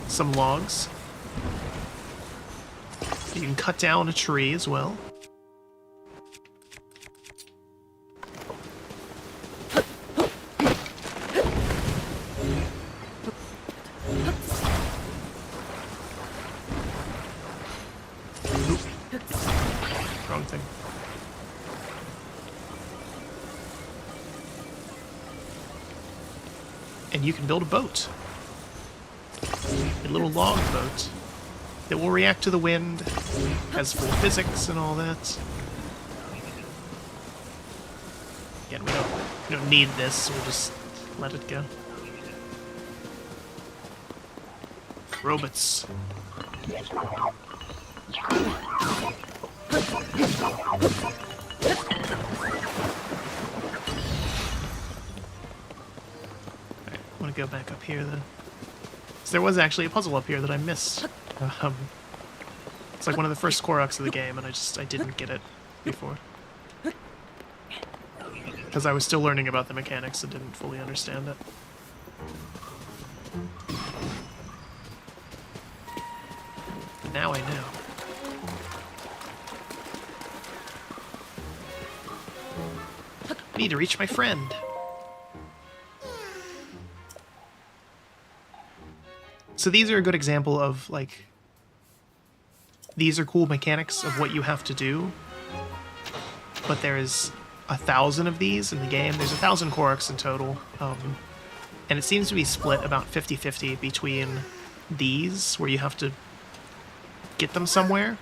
some logs. You can cut down a tree as well. Wrong thing. And you can build a boat. A little log boat that will react to the wind, has full physics and all that. Again, we don't need this, so we'll just let it go. Robots. Alright, I want to go back up here then. So there was actually a puzzle up here that I missed. It's like one of the first Koroks of the game, and I didn't get it before. Because I was still learning about the mechanics and didn't fully understand it. But now I know. I need to reach my friend. So these are a good example of, like, these are cool mechanics of what you have to do, but there's 1,000 of these in the game. There's 1,000 Koroks in total, and it seems to be split about 50-50 between these, where you have to get them somewhere,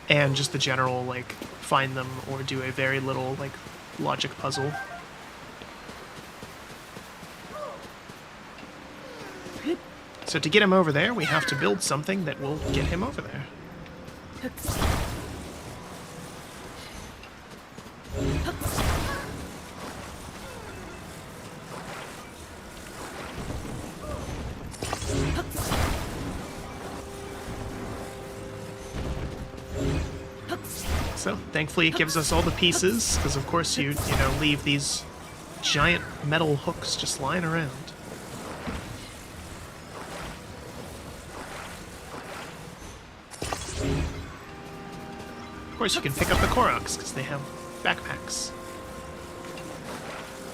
and just the general, like, find them or do a very little, like, logic puzzle. So to get him over there, we have to build something that will get him over there. So thankfully it gives us all the pieces, because of course you leave these giant metal hooks just lying around. Of course, you can pick up the Koroks, because they have backpacks.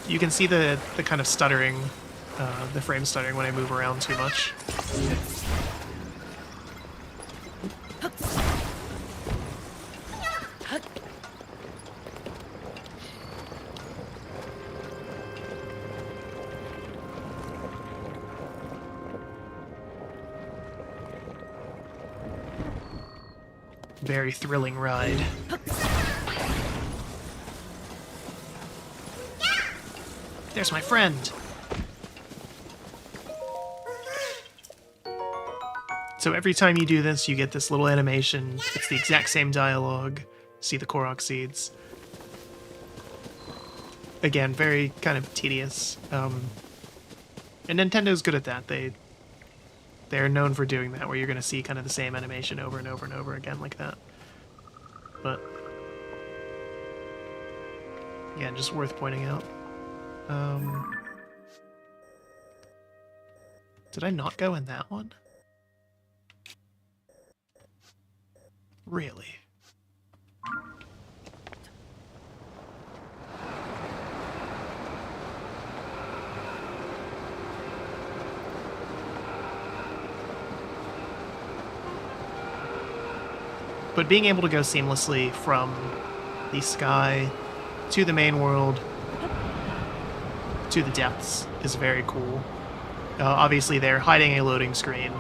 You can see the kind of stuttering, the frame stuttering when I move around too much. Very thrilling ride. There's my friend. So every time you do this, you get this little animation. It's the exact same dialogue. See the Korok seeds. Again, very kind of tedious. And Nintendo's good at that. They're known for doing that, where you're going to see kind of the same animation over and over and over again like that. but yeah, just worth pointing out. Did I not go in that one? Really? But being able to go seamlessly from the sky to the main world to the depths is very cool. Obviously, they're hiding a loading screen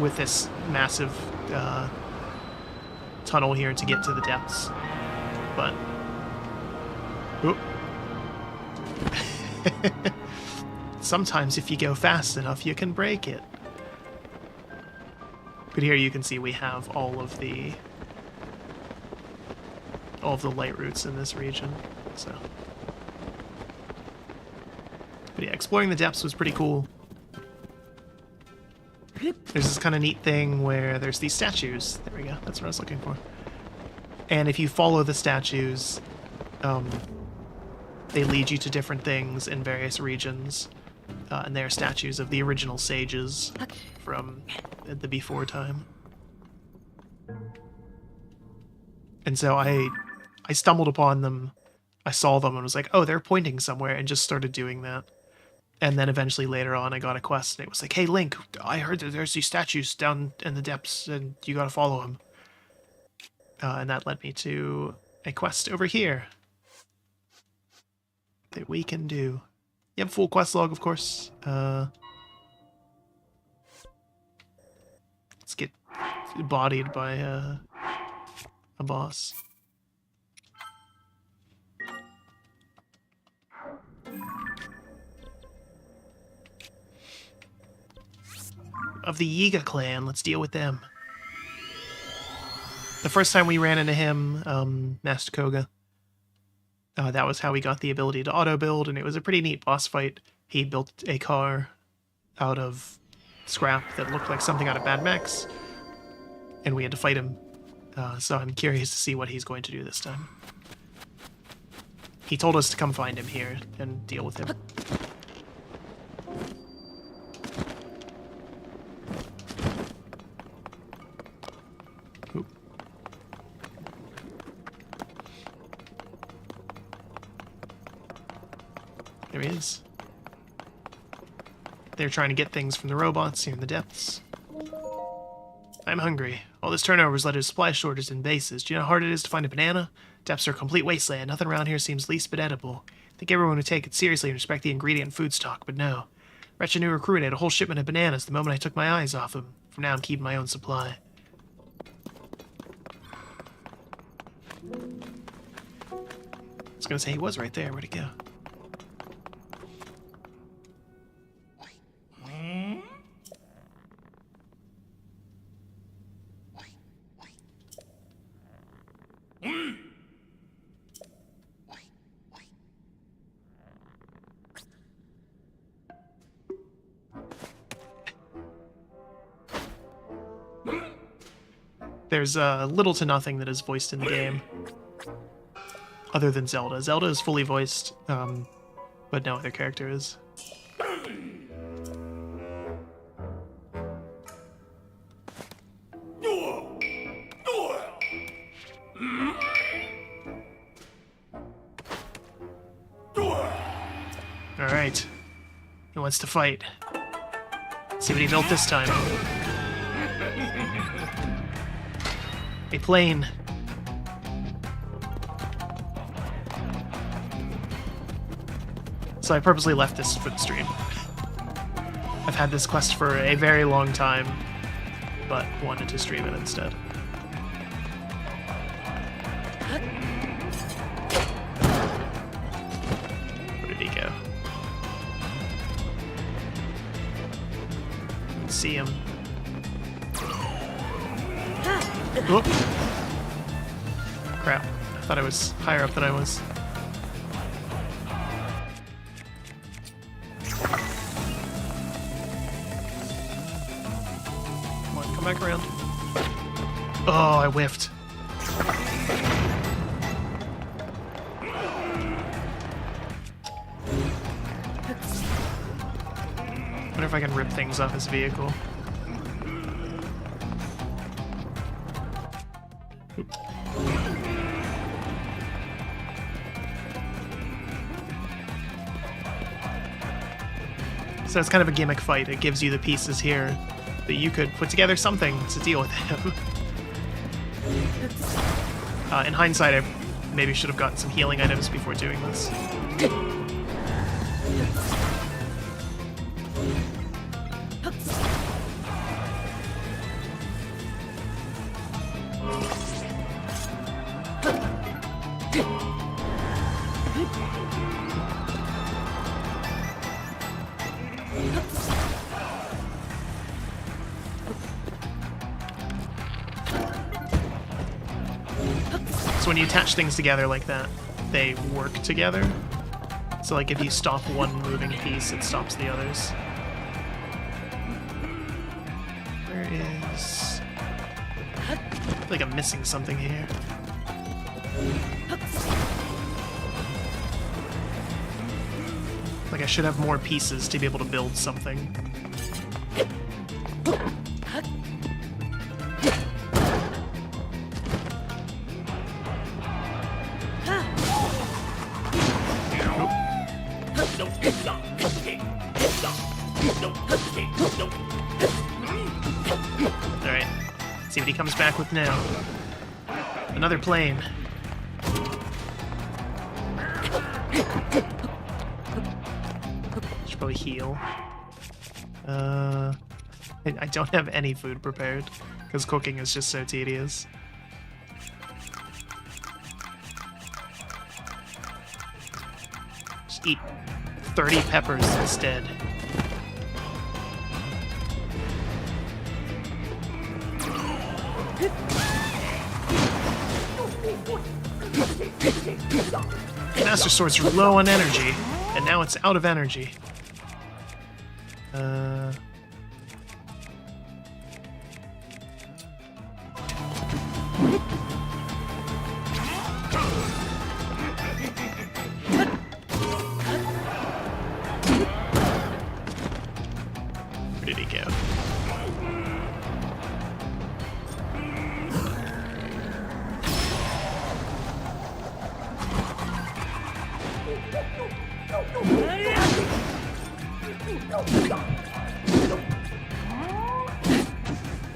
with this massive tunnel here to get to the depths. But... Oop. Sometimes if you go fast enough, you can break it. But here you can see we have all of the light routes in this region, so... But yeah, exploring the depths was pretty cool. There's this kind of neat thing where there's these statues. There we go, that's what I was looking for. And if you follow the statues, they lead you to different things in various regions. And they are statues of the original sages from the before time. And so I stumbled upon them, I saw them and was like, oh, they're pointing somewhere, and just started doing that. And then eventually later on I got a quest and it was like, hey Link, I heard that there's these statues down in the depths and you gotta follow them. And that led me to a quest over here that we can do. You have a full quest log, of course. Let's get bodied by a boss. Of the Yiga clan, let's deal with them. The first time we ran into him, Master Koga, that was how we got the ability to auto-build, and it was a pretty neat boss fight. He built a car out of scrap that looked like something out of Mad Max, and we had to fight him. So I'm curious to see what he's going to do this time. He told us to come find him here and deal with him. Oop. There he is. They're trying to get things from the robots here in the depths. I'm hungry. All this turnover has led to supply shortages in bases. Do you know how hard it is to find a banana? Depths are a complete wasteland. Nothing around here seems least bit edible. I think everyone would take it seriously and respect the ingredient food stock, but no. Wretched new recruit had a whole shipment of bananas the moment I took my eyes off him. From now I'm keeping my own supply. I was gonna say he was right there. Where'd he go? There's little to nothing that is voiced in the game, other than Zelda. Zelda is fully voiced, but no other character is. Alright. He wants to fight. Let's see what he built this time. A plane. So I purposely left this for the stream. I've had this quest for a very long time, but wanted to stream it instead. Where did he go? Let's see him. Whoop. Crap. I thought I was higher up than I was. Come on, come back around. Oh, I whiffed. Wonder if I can rip things off his vehicle. So it's kind of a gimmick fight. It gives you the pieces here that you could put together something to deal with him. In hindsight, I maybe should have gotten some healing items before doing this. So when you attach things together like that, they work together. So like if you stop one moving piece, it stops the others. Where is... I feel like I'm missing something here. Like I should have more pieces to be able to build something. Alright, see what he comes back with now. Another plane. Should probably heal. I don't have any food prepared, because cooking is just so tedious. Just eat 30 peppers instead. Master Sword's low on energy, and now it's out of energy. Where did he go?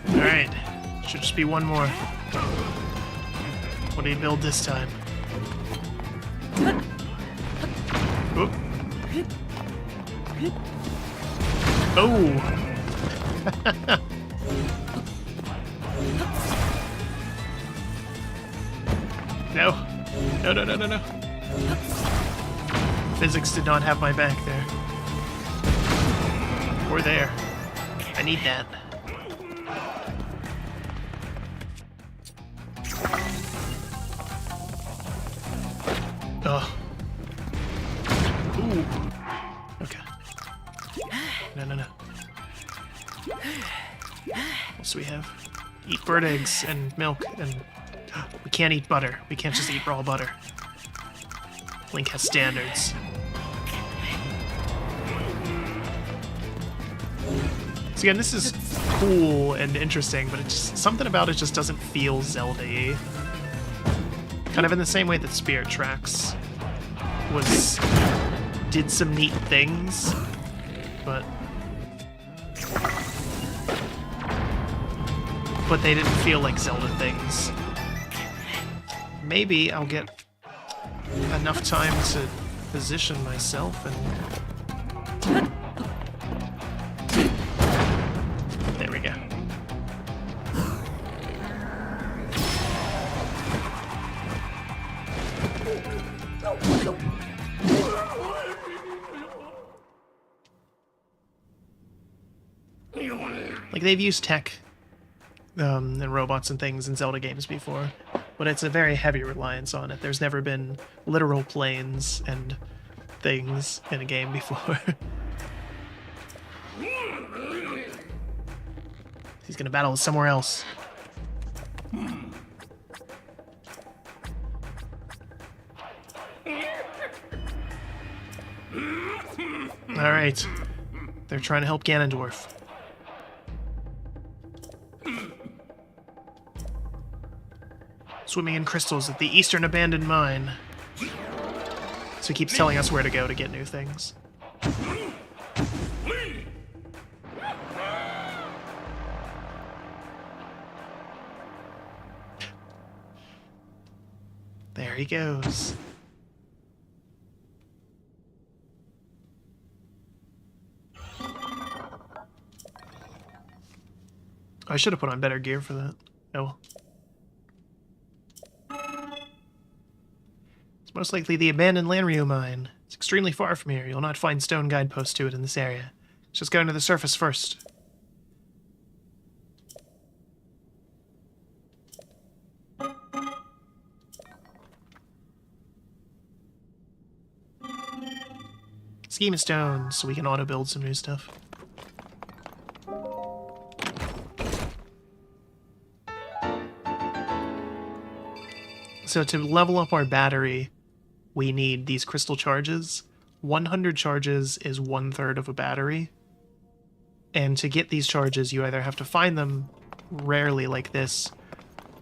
Alright, should just be one more. What do you build this time? Oop. Oh! No. No, no, no, no, no. Physics did not have my back there. Or there. I need that. Ugh. Ooh. Okay. No, no, no. What else do we have? Eat bird eggs and milk, and we can't eat butter. We can't just eat raw butter. Link has standards. So again, this is cool and interesting, but it just, something about it just doesn't feel Zelda-y. Kind of in the same way that Spirit Tracks did some neat things, but they didn't feel like Zelda things. Maybe I'll get enough time to position myself and... There we go. Like, they've used tech and robots and things in Zelda games before, but it's a very heavy reliance on it. There's never been literal planes and things in a game before. He's gonna battle somewhere else. Alright. They're trying to help Ganondorf. Swimming in crystals at the Eastern Abandoned Mine. So he keeps telling us where to go to get new things. There he goes. I should have put on better gear for that. Oh. It's most likely the abandoned Lanryu mine. It's extremely far from here. You'll not find stone guideposts to it in this area. It's just going to the surface first. Schema stones, so we can auto-build some new stuff. So to level up our battery, we need these crystal charges. 100 charges is 1/3 of a battery. And to get these charges, you either have to find them rarely like this,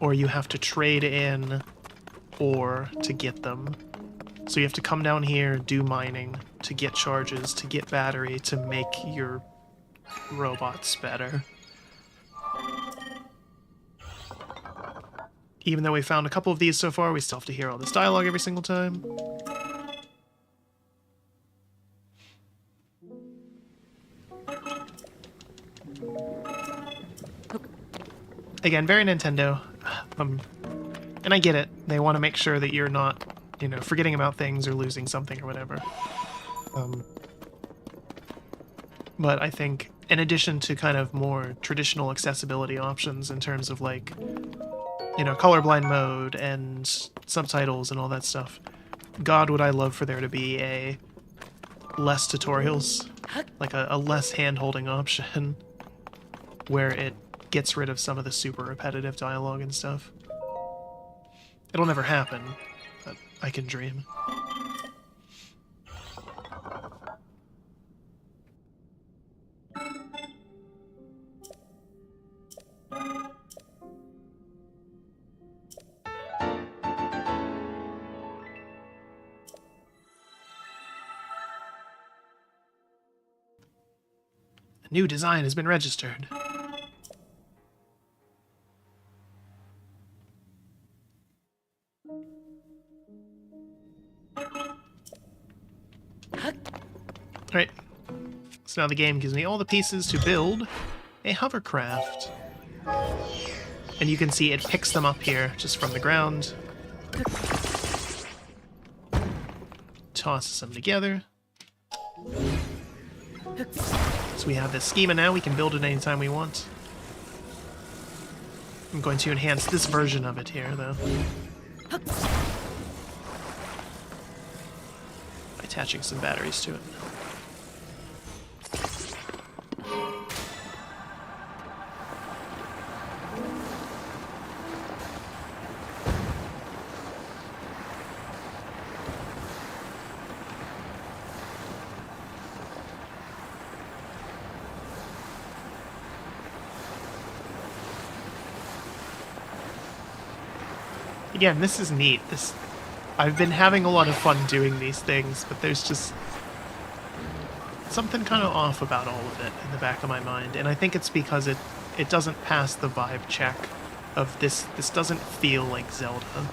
or you have to trade in ore to get them. So you have to come down here, do mining, to get charges, to get battery, to make your robots better. Even though we found a couple of these so far, we still have to hear all this dialogue every single time. Again, very Nintendo. And I get it. They want to make sure that you're not, you know, forgetting about things or losing something or whatever. But I think, in addition to kind of more traditional accessibility options in terms of, like, you know, colorblind mode and subtitles and all that stuff, God, would I love for there to be a less tutorials, like a less hand-holding option, where it gets rid of some of the super repetitive dialogue and stuff. It'll never happen, but I can dream. A new design has been registered. Alright, so now the game gives me all the pieces to build a hovercraft. And you can see it picks them up here, just from the ground. Tosses them together. So we have this schema now, we can build it anytime we want. I'm going to enhance this version of it here, though. By attaching some batteries to it. Again, this is neat. I've been having a lot of fun doing these things, but there's just something kind of off about all of it in the back of my mind, and I think it's because it doesn't pass the vibe check of this doesn't feel like Zelda.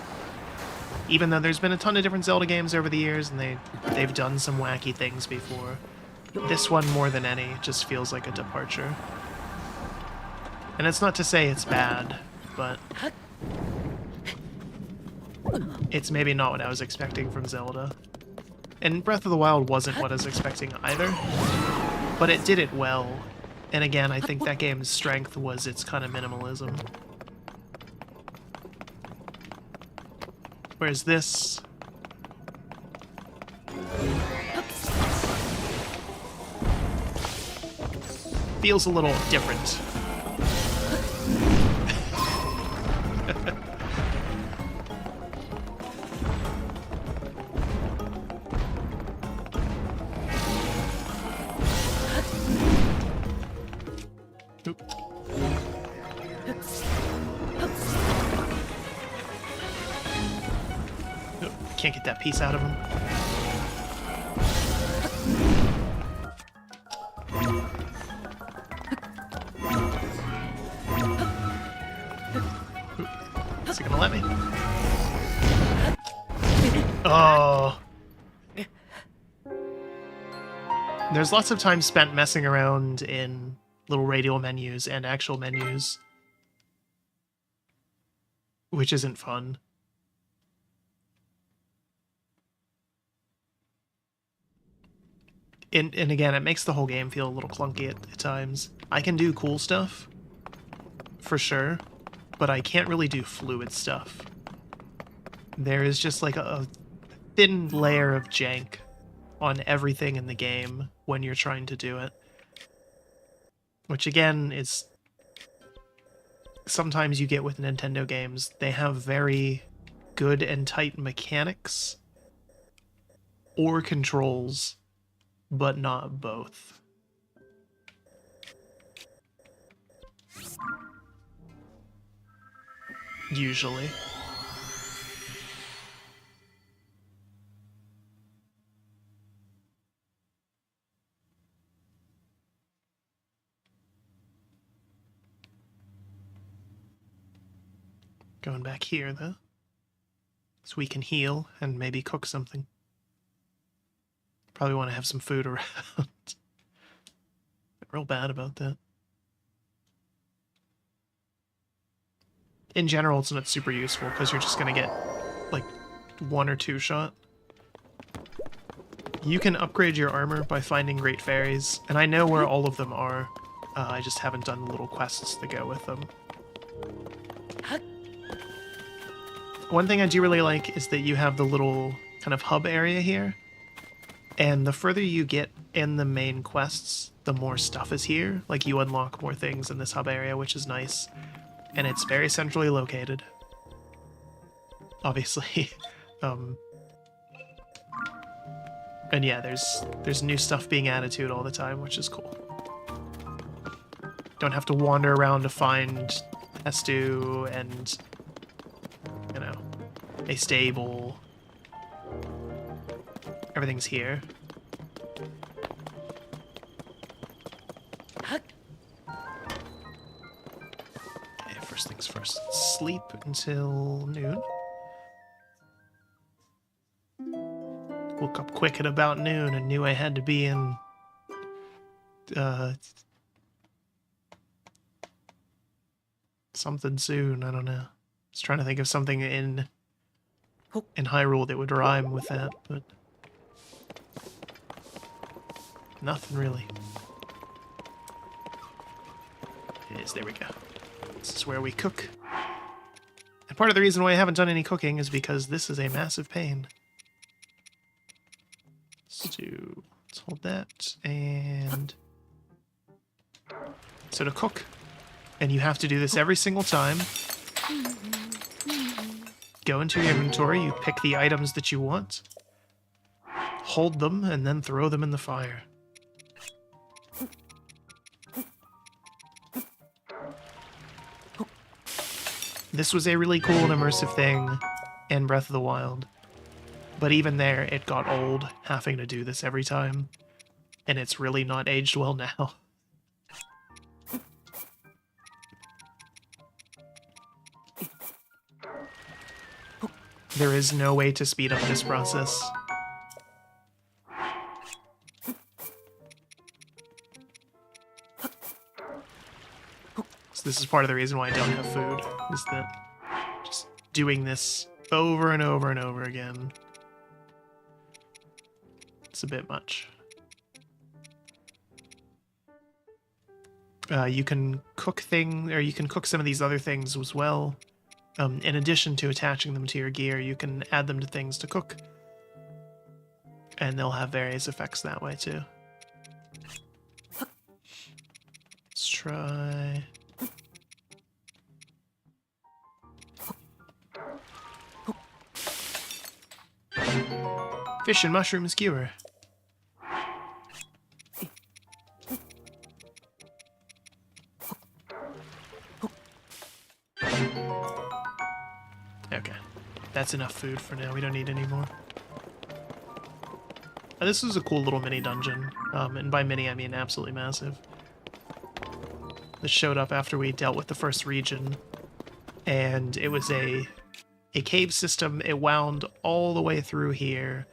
Even though there's been a ton of different Zelda games over the years, and they've done some wacky things before, this one more than any just feels like a departure. And it's not to say it's bad, but it's maybe not what I was expecting from Zelda. And Breath of the Wild wasn't what I was expecting either, but it did it well. And again, I think that game's strength was its kind of minimalism. Whereas this feels a little different. Can't get that piece out of him. Is he gonna let me? Oh. There's lots of time spent messing around in little radial menus and actual menus, which isn't fun. And again, it makes the whole game feel a little clunky at times. I can do cool stuff, for sure, but I can't really do fluid stuff. There is just like a thin layer of jank on everything in the game when you're trying to do it. Which again is sometimes you get with Nintendo games. They have very good and tight mechanics or controls, but not both. Usually. Going back here, though. So we can heal and maybe cook something. Probably want to have some food around. Real bad about that. In general, it's not super useful because you're just going to get like 1 or 2 shot. You can upgrade your armor by finding great fairies, and I know where all of them are. I just haven't done the little quests that go with them. One thing I do really like is that you have the little kind of hub area here, and the further you get in the main quests, the more stuff is here. Like, you unlock more things in this hub area, which is nice, and it's very centrally located. Obviously. And yeah, there's new stuff being added to it all the time, which is cool. Don't have to wander around to find Estu and, you know, a stable. Everything's here. Okay, first things first. Sleep until noon. Woke up quick at about noon and knew I had to be in something soon. I don't know. I was trying to think of something in Hyrule that would rhyme with that, but nothing really. There we go. This is where we cook. And part of the reason why I haven't done any cooking is because this is a massive pain. Let's hold that, and so to cook, and you have to do this every single time. Go into your inventory, you pick the items that you want, hold them, and then throw them in the fire. This was a really cool and immersive thing in Breath of the Wild. But even there, it got old having to do this every time. And it's really not aged well now. There is no way to speed up this process. So this is part of the reason why I don't have food, is that just doing this over and over and over again. It's a bit much. You can cook you can cook some of these other things as well. In addition to attaching them to your gear, you can add them to things to cook. And they'll have various effects that way too. Let's try... Fish and mushroom skewer. Okay, That's enough food for now. We don't need any more. This was a cool little mini dungeon. And by mini, I mean absolutely massive. This showed up after we dealt with the first region. And it was a cave system. It wound all the way through here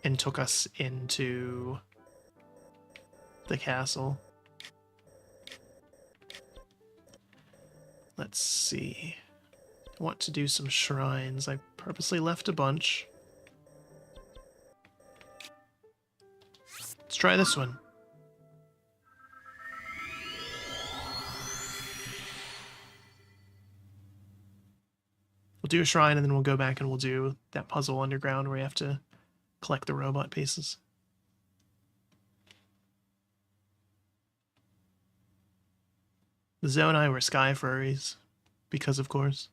and took us into the castle. Let's see. I want to do some shrines. I purposely left a bunch. Let's try this one. We'll do a shrine and then we'll go back and we'll do that puzzle underground where you have to collect the robot pieces. Zoe and I were sky furries, because of course.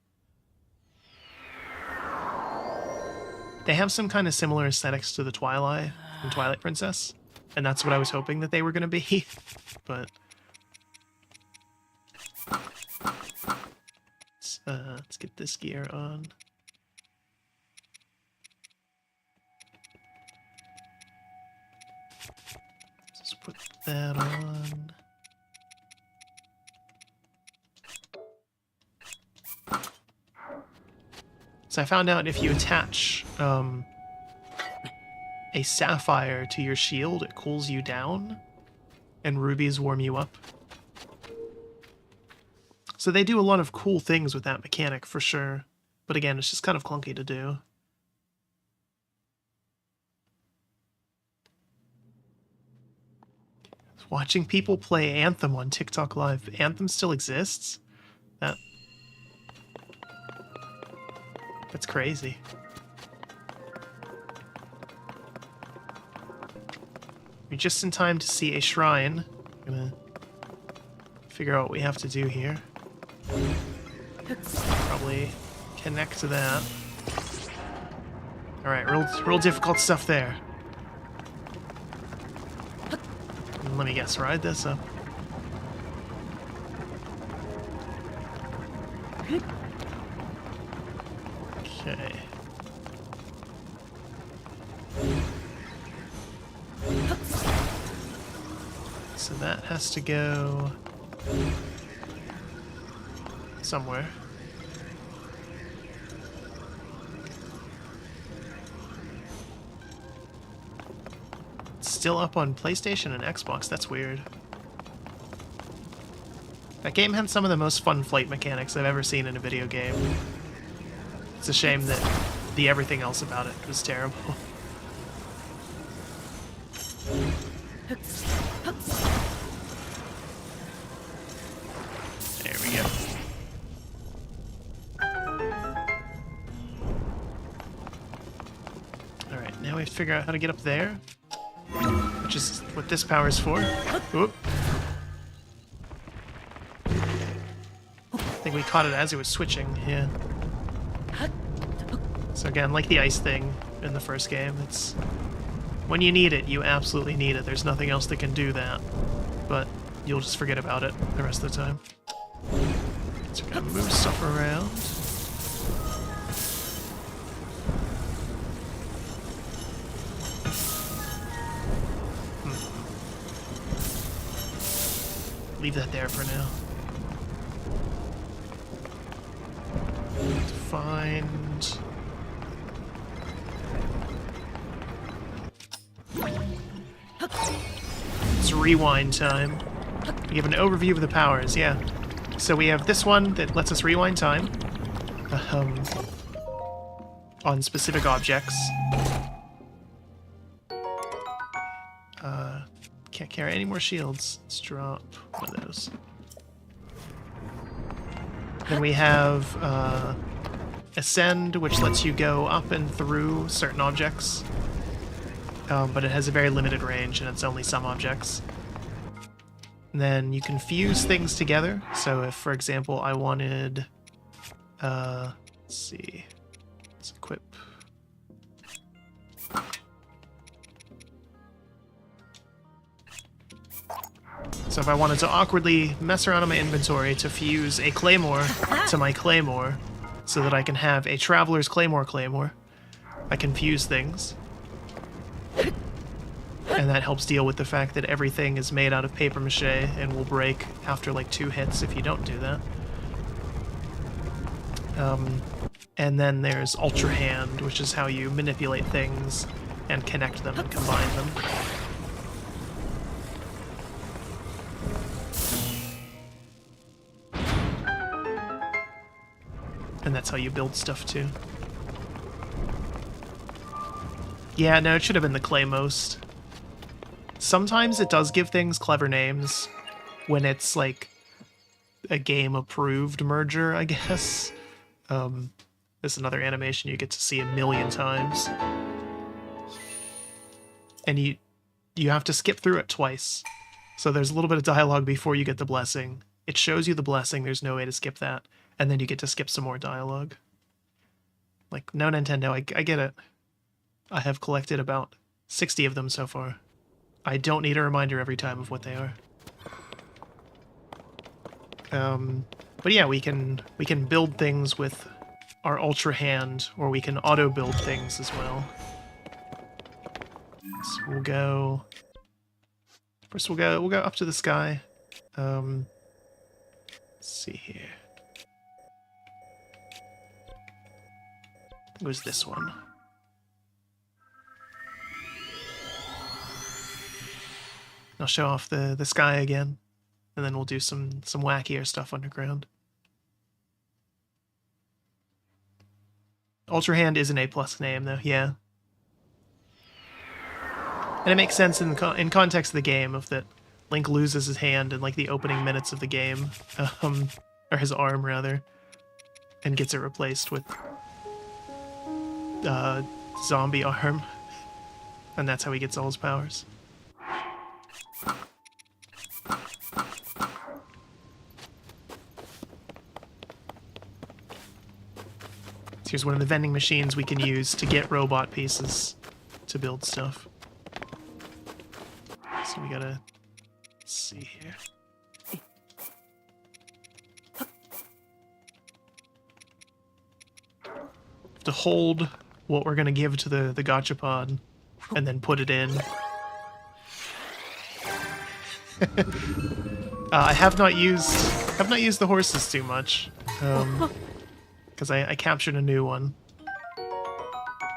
They have some kind of similar aesthetics to the Twilight and Twilight Princess, and that's what I was hoping that they were going to be, but... let's get this gear on. Let's put that on. So I found out if you attach a sapphire to your shield, it cools you down, and rubies warm you up. So they do a lot of cool things with that mechanic, for sure. But again, it's just kind of clunky to do. Watching people play Anthem on TikTok Live. Anthem still exists? That's crazy. You're just in time to see a shrine. I'm gonna figure out what we have to do here. Probably connect to that. Alright, real difficult stuff there. Let me guess, ride this up. Okay. So that has to go somewhere. It's still up on PlayStation and Xbox. That's weird. That game had some of the most fun flight mechanics I've ever seen in a video game. It's a shame that the everything else about it was terrible. There we go. Alright, now we have to figure out how to get up there, which is what this power is for. Oop. I think we caught it as it was switching, yeah. So again, like the ice thing in the first game, it's... when you need it, you absolutely need it. There's nothing else that can do that. But you'll just forget about it the rest of the time. So we're gonna move stuff around. Leave that there for now. Find... It's rewind time. We have an overview of the powers, yeah. So we have this one that lets us rewind time on specific objects. Can't carry any more shields. Let's drop one of those. Then we have Ascend, which lets you go up and through certain objects. But it has a very limited range, and it's only some objects. And then you can fuse things together. So if, for example, I wanted... let's see. Let's equip... So if I wanted to awkwardly mess around in my inventory to fuse a claymore to my claymore, so that I can have a Traveler's Claymore. I can fuse things. And that helps deal with the fact that everything is made out of paper mache and will break after like 2 hits if you don't do that. And then there's Ultra Hand, which is how you manipulate things and connect them and combine them. And that's how you build stuff too. Yeah, no, it should have been the Claymost. Sometimes it does give things clever names when it's like a game-approved merger, I guess. This is another animation you get to see a million times. And you have to skip through it twice. So there's a little bit of dialogue before you get the blessing. It shows you the blessing, there's no way to skip that. And then you get to skip some more dialogue. Like, no, Nintendo, I get it. I have collected about 60 of them so far. I don't need a reminder every time of what they are. But yeah, we can build things with our Ultra Hand, or we can auto-build things as well. So we'll go... First we'll go up to the sky. Let's see here. I think it was this one. I'll show off the sky again, and then we'll do some wackier stuff underground. Ultra Hand is an A+ name, though, yeah. And it makes sense in context of the game, of that Link loses his hand in like the opening minutes of the game, or his arm rather, and gets it replaced with zombie arm, and that's how he gets all his powers. So here's one of the vending machines we can use to get robot pieces to build stuff. So we gotta... Let's see here. Have to hold what we're gonna give to the gachapon and then put it in. I have not used the horses too much. Because I captured a new one.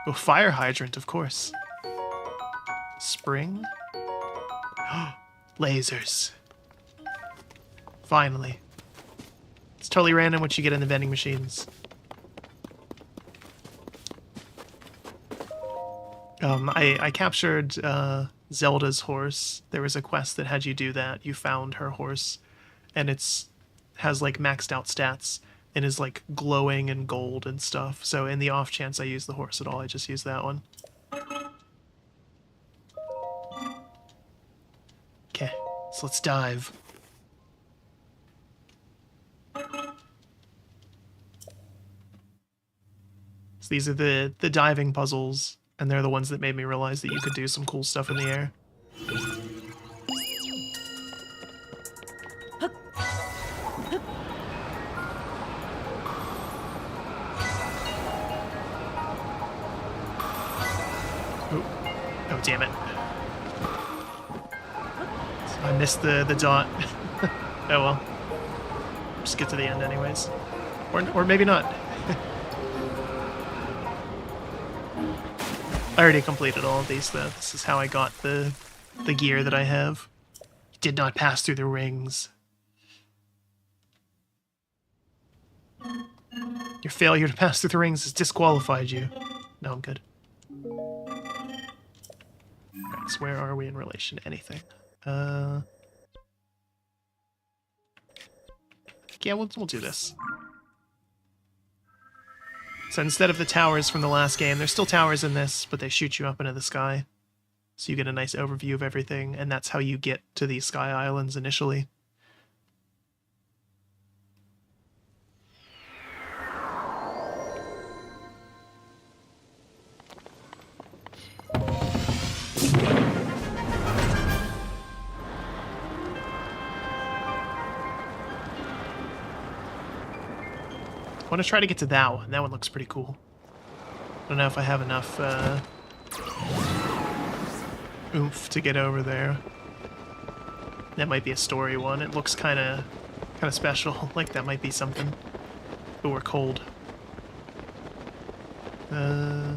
Oh, fire hydrant, of course. Spring? Lasers. Finally. It's totally random what you get in the vending machines. I captured Zelda's horse. There was a quest that had you do that. You found her horse, and has like maxed out stats. And is like glowing and gold and stuff. So in the off chance I use the horse at all, I just use that one. Okay, so let's dive. So these are the diving puzzles, and they're the ones that made me realize that you could do some cool stuff in the air. Oh, damn it. I missed the dot. Oh well. Just get to the end anyways. Or maybe not. I already completed all of these though. This is how I got the gear that I have. Did not pass through the rings. Your failure to pass through the rings has disqualified you. No, I'm good. Right, so where are we in relation to anything? Yeah, we'll do this. So instead of the towers from the last game, there's still towers in this, but they shoot you up into the sky. So you get a nice overview of everything, and that's how you get to these sky islands initially. want to try to get to that one. That one looks pretty cool. Don't know if I have enough oomph to get over there. That might be a story one. It looks kind of special. Like that might be something. But we're cold. I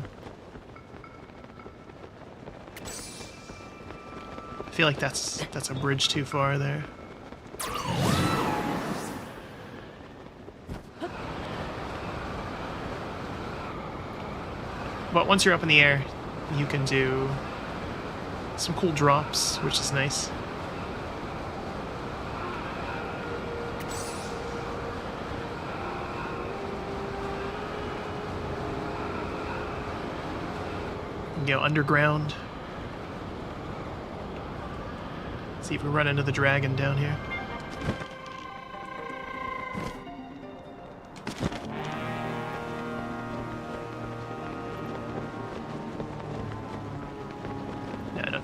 feel like that's a bridge too far there. But once you're up in the air, you can do some cool drops, which is nice. You can go underground. See if we run into the dragon down here.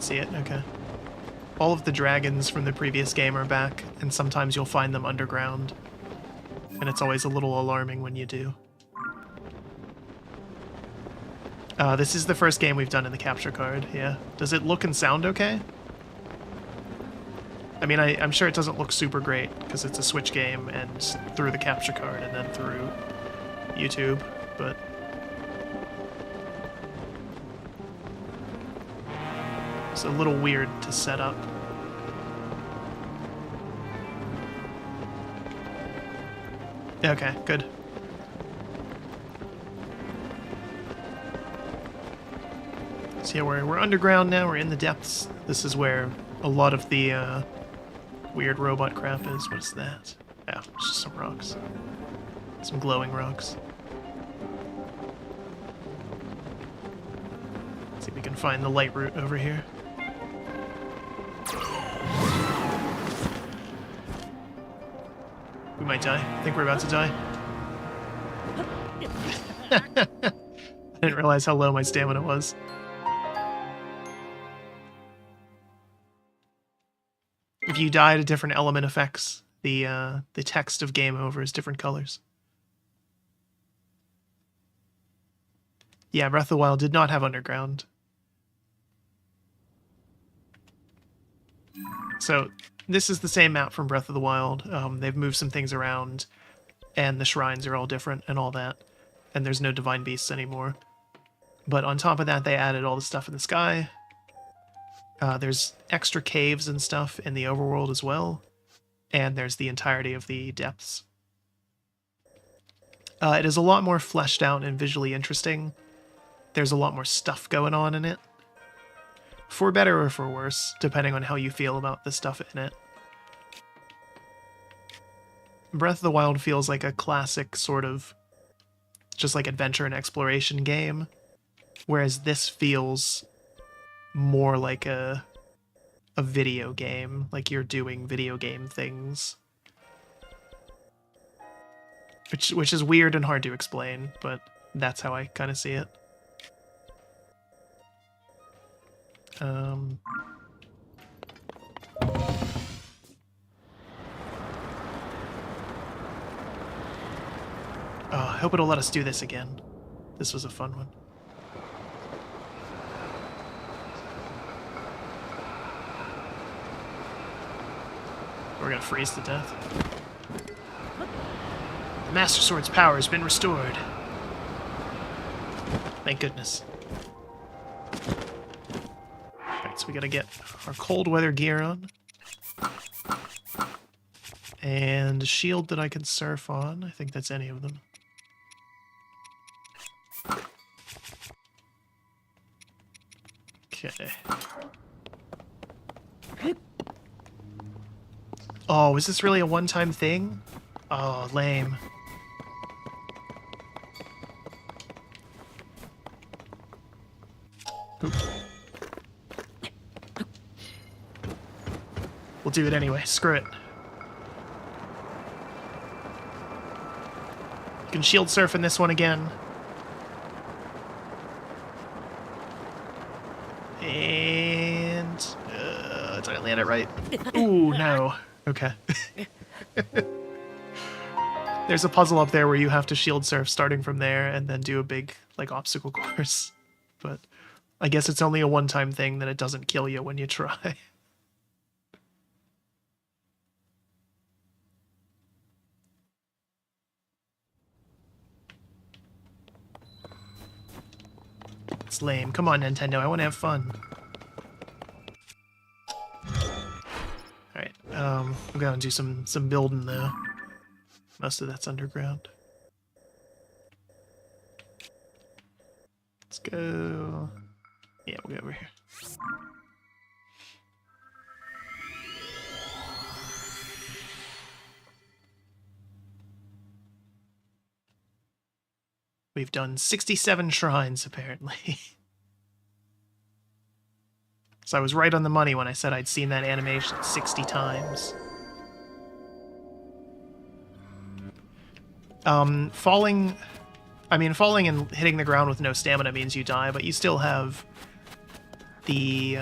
See it? Okay. All of the dragons from the previous game are back, and sometimes you'll find them underground. And it's always a little alarming when you do. This is the first game we've done in the capture card, yeah. Does it look and sound okay? I mean, I'm sure it doesn't look super great, because it's a Switch game, and through the capture card, and then through YouTube, but... it's a little weird to set up. Okay, good. So yeah, we're underground now, we're in the depths. This is where a lot of the weird robot crap is. What is that? Oh, it's just some rocks. Some glowing rocks. Let's see if we can find the light route over here. We might die. I think we're about to die. I didn't realize how low my stamina was. If you die to different element effects, the text of game over is different colors. Yeah, Breath of the Wild did not have underground. So this is the same map from Breath of the Wild. They've moved some things around, and the shrines are all different and all that. And there's no divine beasts anymore. But on top of that, they added all the stuff in the sky. There's extra caves and stuff in the overworld as well. And there's the entirety of the depths. It is a lot more fleshed out and visually interesting. There's a lot more stuff going on in it. For better or for worse, depending on how you feel about the stuff in it. Breath of the Wild feels like a classic sort of just like adventure and exploration game, whereas this feels more like a video game, like you're doing video game things. Which is weird and hard to explain, but that's how I kind of see it. Oh, I hope it'll let us do this again. This was a fun one. We're gonna freeze to death. The Master Sword's power has been restored. Thank goodness. Alright, so we gotta get our cold weather gear on. And a shield that I can surf on. I think that's any of them. Okay. Oh, is this really a one-time thing? Oh, lame. Oop. We'll do it anyway. Screw it. You can shield surf in this one again. And... did I land it right? Ooh, no. Okay. There's a puzzle up there where you have to shield surf starting from there and then do a big, like, obstacle course. But I guess it's only a one-time thing that it doesn't kill you when you try. It's lame. Come on, Nintendo. I want to have fun. Alright, I'm gonna do some building, though. Most of that's underground. Let's go... Yeah, we'll go over here. We've done 67 shrines, apparently. So I was right on the money when I said I'd seen that animation 60 times. Falling and hitting the ground with no stamina means you die, but you still have the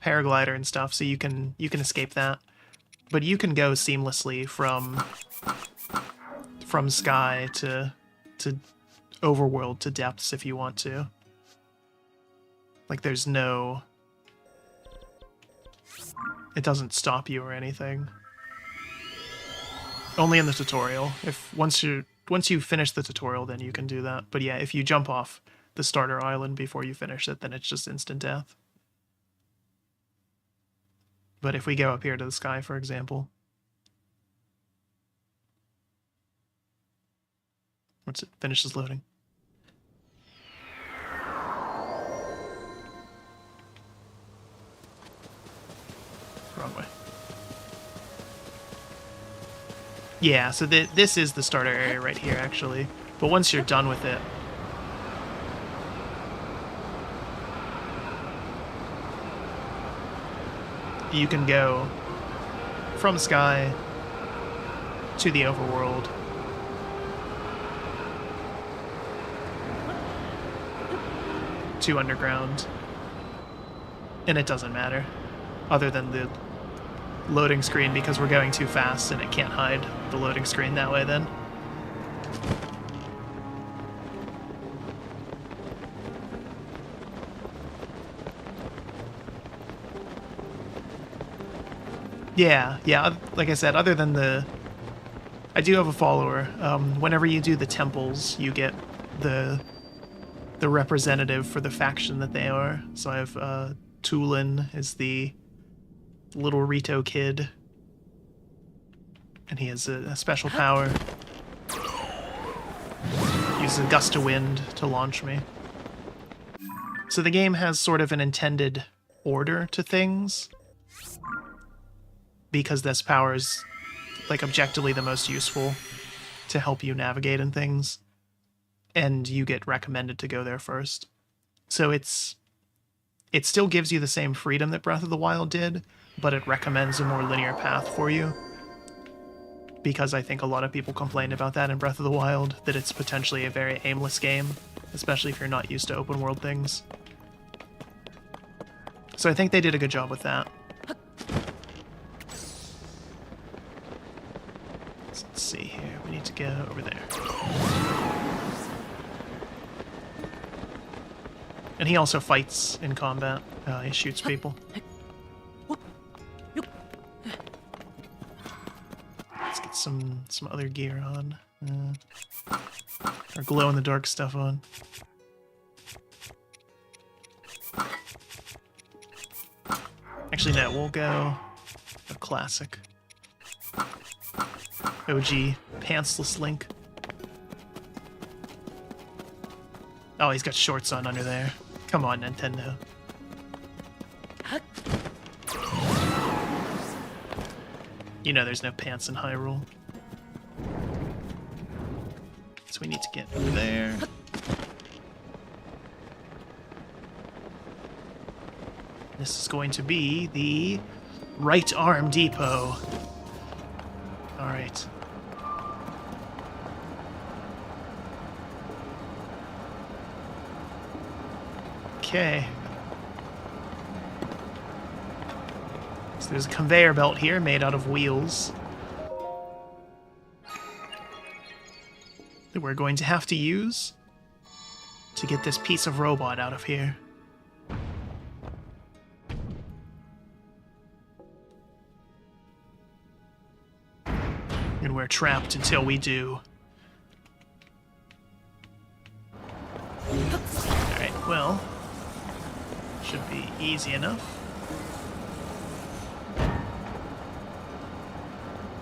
paraglider and stuff, so you can escape that. But you can go seamlessly from sky to overworld to depths if you want to. Like, there's no... It doesn't stop you or anything. Only in the tutorial. Once you finish the tutorial, then you can do that. But yeah, if you jump off the starter island before you finish it, then it's just instant death. But if we go up here to the sky, for example... Once it finishes loading. Wrong way. Yeah, so this is the starter area right here, actually. But once you're done with it... You can go from sky to the overworld. To underground. And it doesn't matter. Other than the loading screen, because we're going too fast and it can't hide the loading screen that way then. Yeah, like I said, other than the... I do have a follower. Whenever you do the temples, you get the representative for the faction that they are. So I have Tulin is the little Rito kid, and he has a special power. Uses a gust of wind to launch me. So the game has sort of an intended order to things, because this power is, like, objectively the most useful to help you navigate in things. And you get recommended to go there first. So it still gives you the same freedom that Breath of the Wild did, but it recommends a more linear path for you. Because I think a lot of people complained about that in Breath of the Wild, that it's potentially a very aimless game, especially if you're not used to open world things. So I think they did a good job with that. Let's see here, we need to go over there. And he also fights in combat. He shoots people. Let's get some other gear on. Or glow-in-the-dark stuff on. Actually, no, we'll go a classic. OG pantsless Link. Oh, he's got shorts on under there. Come on, Nintendo. You know there's no pants in Hyrule. So we need to get over there. This is going to be the right arm depot. Alright. Okay. So there's a conveyor belt here made out of wheels. that we're going to have to use to get this piece of robot out of here. And we're trapped until we do. Alright, well, should be easy enough.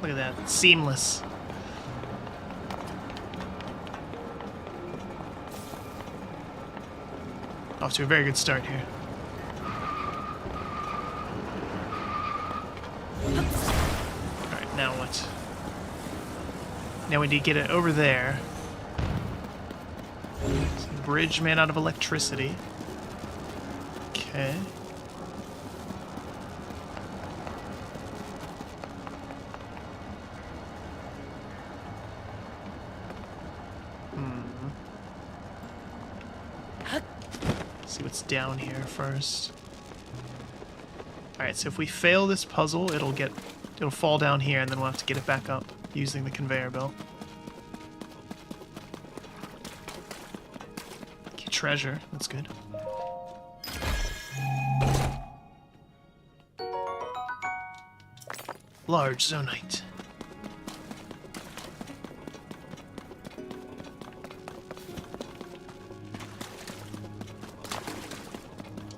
Look at that, seamless. Off to a very good start here. Alright, now what? Now we need to get it over there. It's a bridge made out of electricity. Okay. See what's down here first. Alright, so if we fail this puzzle, it'll fall down here, and then we'll have to get it back up using the conveyor belt. Okay, treasure, that's good. Large zonite.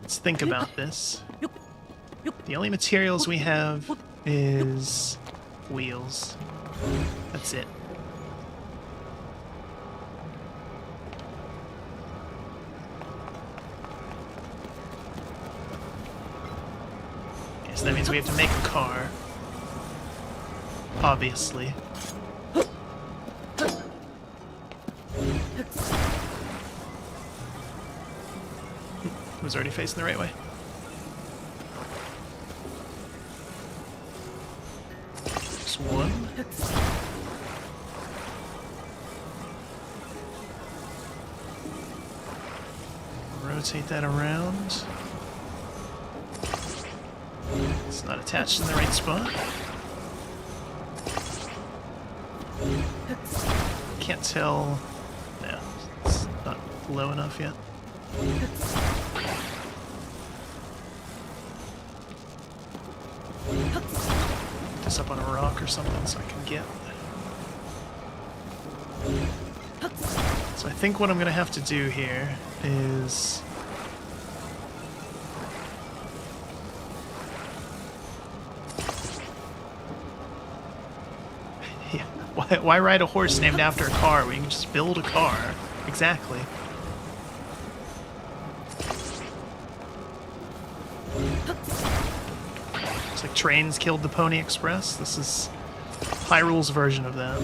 Let's think about this. The only materials we have is wheels. That's it. Okay, so that means we have to make a car. Obviously. Was already facing the right way. Just one. Rotate that around. It's not attached in the right spot. Can't tell. No, it's not low enough yet. This up on a rock or something so I can get. So I think what I'm gonna have to do here is yeah, why ride a horse named after a car when you can just build a car? Exactly. Looks like trains killed the Pony Express. This is Hyrule's version of that.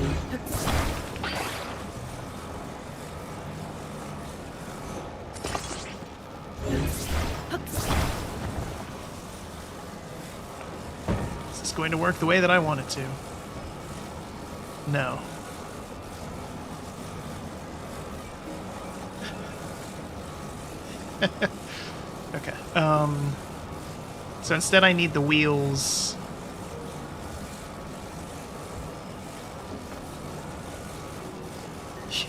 Is this going to work the way that I want it to? No. Okay. So instead I need the wheels.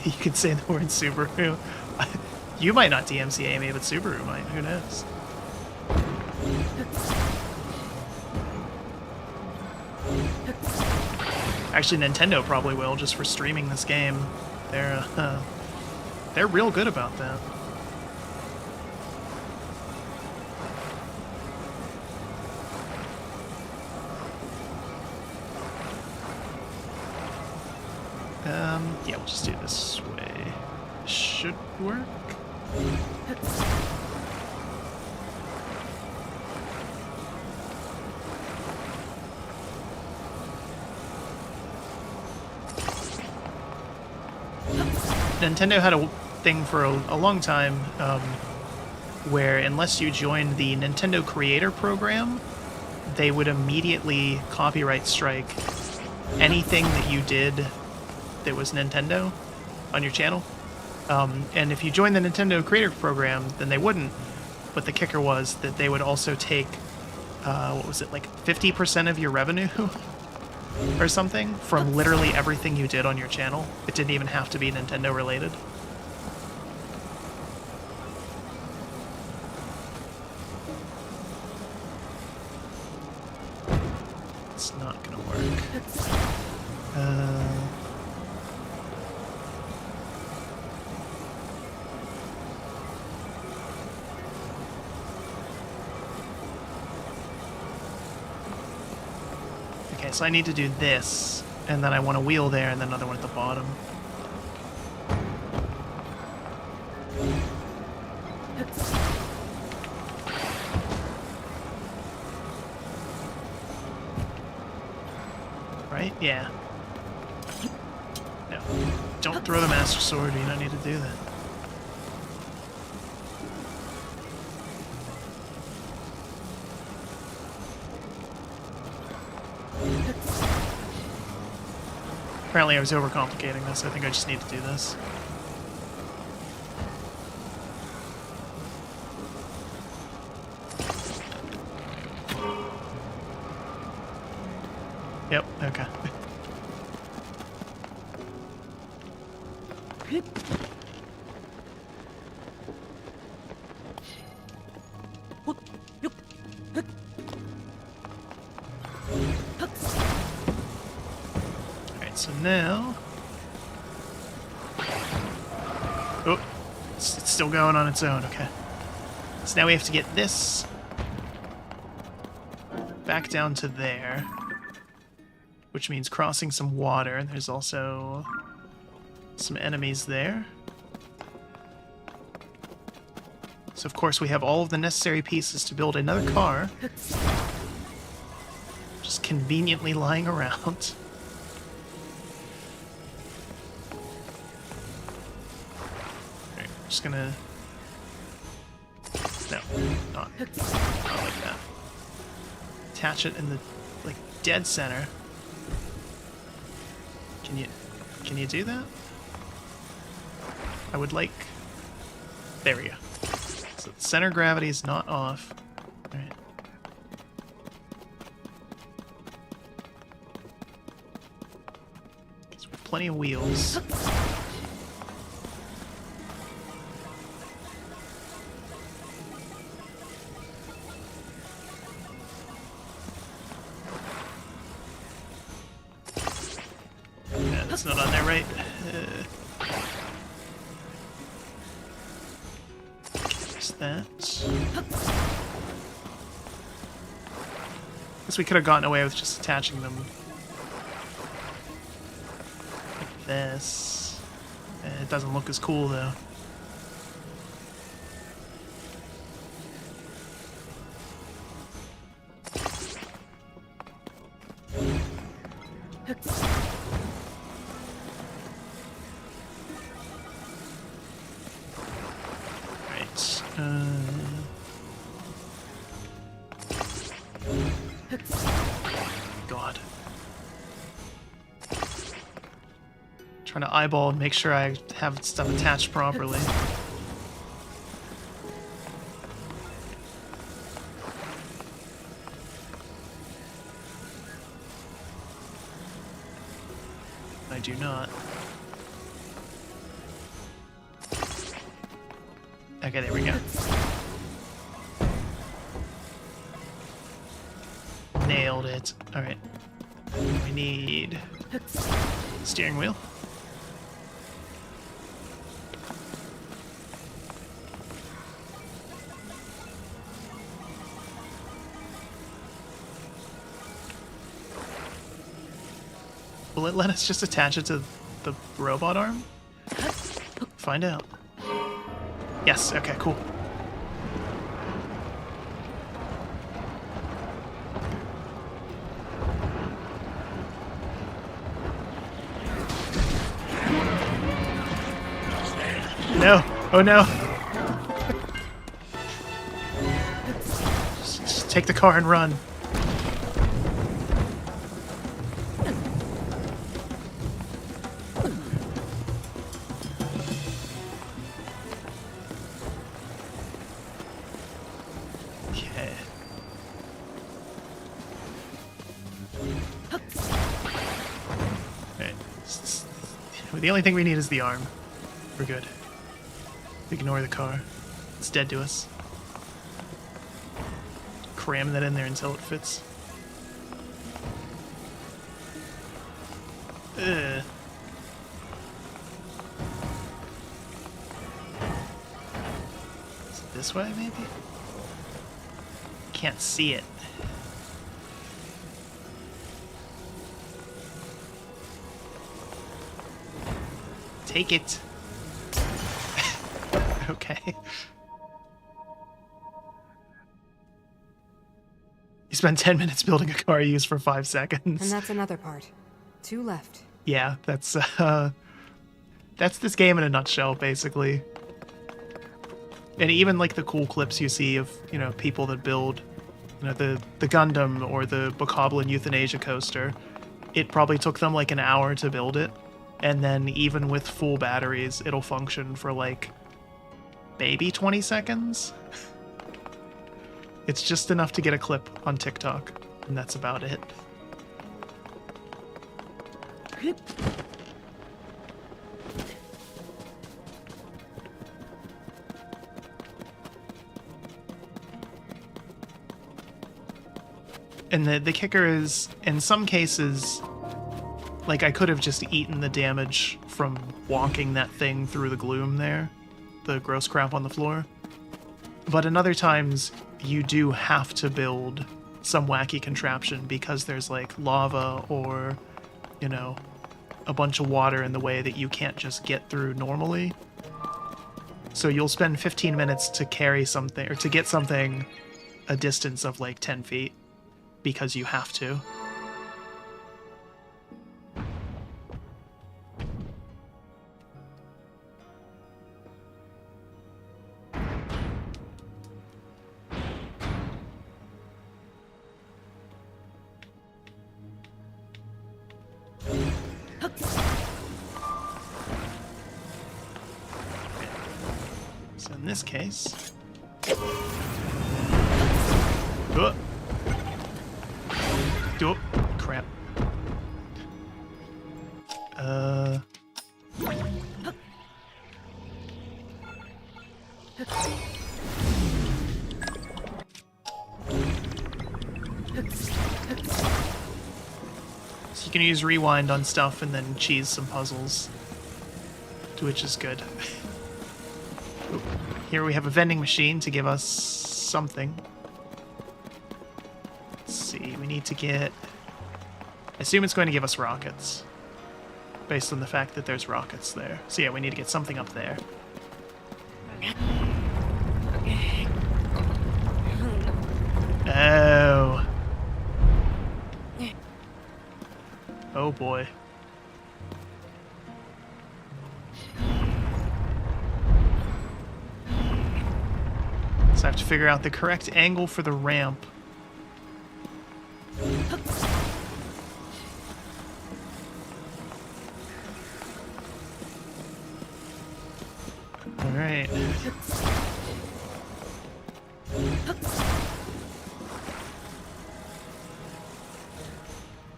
You could say the word Subaru. You might not DMCA me, but Subaru might. Who knows? Actually, Nintendo probably will, just for streaming this game. They're real good about that. Yeah, we'll just do it this way. Should work. Nintendo had a thing for a long time where unless you joined the Nintendo Creator Program, they would immediately copyright strike anything that you did that was Nintendo on your channel. And if you joined the Nintendo Creator Program, then they wouldn't. But the kicker was that they would also take, what was it, like 50% of your revenue or something from literally everything you did on your channel. It didn't even have to be Nintendo related. It's not gonna work. Okay, so I need to do this, and then I want a wheel there, and then another one at the bottom. Right? Yeah. No. Don't throw the Master Sword, you don't need to do that. Apparently I was overcomplicating this. I think I just need to do this. Yep, okay. Alright, so now... Oh, it's still going on its own, okay. So now we have to get this back down to there, which means crossing some water, and there's also some enemies there. So of course we have all of the necessary pieces to build another car, just conveniently lying around. Alright, I'm just gonna... No, not like that. Attach it in the, like, dead center. Can you do that? I would like... There we go. So the center gravity is not off. Alright. So we have plenty of wheels. Yeah, that's not on there, right? That. Guess we could have gotten away with just attaching them like this. It doesn't look as cool though. God. Trying to eyeball and make sure I have stuff attached properly. I do not. Okay, there we go. Nailed it. Alright. We need steering wheel. Will it let us just attach it to the robot arm? Find out. Yes, okay, cool. No! Oh no! Just take the car and run. Okay. The only thing we need is the arm. We're good. Ignore the car. It's dead to us. Cram that in there until it fits. Ugh. Is it this way, maybe? Can't see it. Take it. Okay. You spend 10 minutes building a car you use for 5 seconds. And that's another part. 2 left. Yeah, that's this game in a nutshell, basically. And even like the cool clips you see of, you know, people that build, you know, the Gundam or the Bokoblin Euthanasia coaster, it probably took them like an hour to build it. And then even with full batteries, it'll function for like maybe 20 seconds. It's just enough to get a clip on TikTok, and that's about it. And the kicker is, in some cases, like, I could have just eaten the damage from walking that thing through the gloom there, the gross crap on the floor. But in other times, you do have to build some wacky contraption because there's, like, lava or, you know, a bunch of water in the way that you can't just get through normally. So you'll spend 15 minutes to carry something, or to get something a distance of, like, 10 feet because you have to. So in this case... Oh, crap. So you can use rewind on stuff and then cheese some puzzles, which is good. Here we have a vending machine to give us something. Let's see, we need to get... I assume it's going to give us rockets, based on the fact that there's rockets there. So yeah, we need to get something up there. Oh. Oh boy. So I have to figure out the correct angle for the ramp. Alright.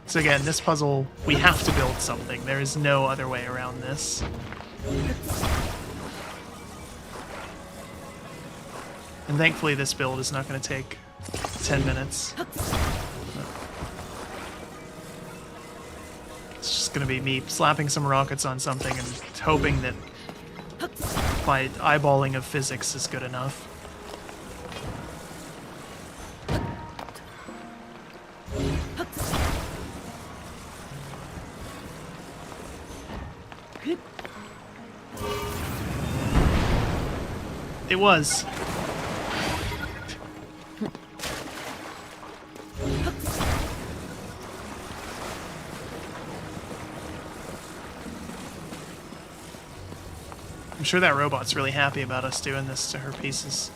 So again, this puzzle, we have to build something. There is no other way around this. And thankfully this build is not going to take 10 minutes. It's just going to be me slapping some rockets on something and hoping that my eyeballing of physics is good enough. It was. I'm sure that robot's really happy about us doing this to her pieces.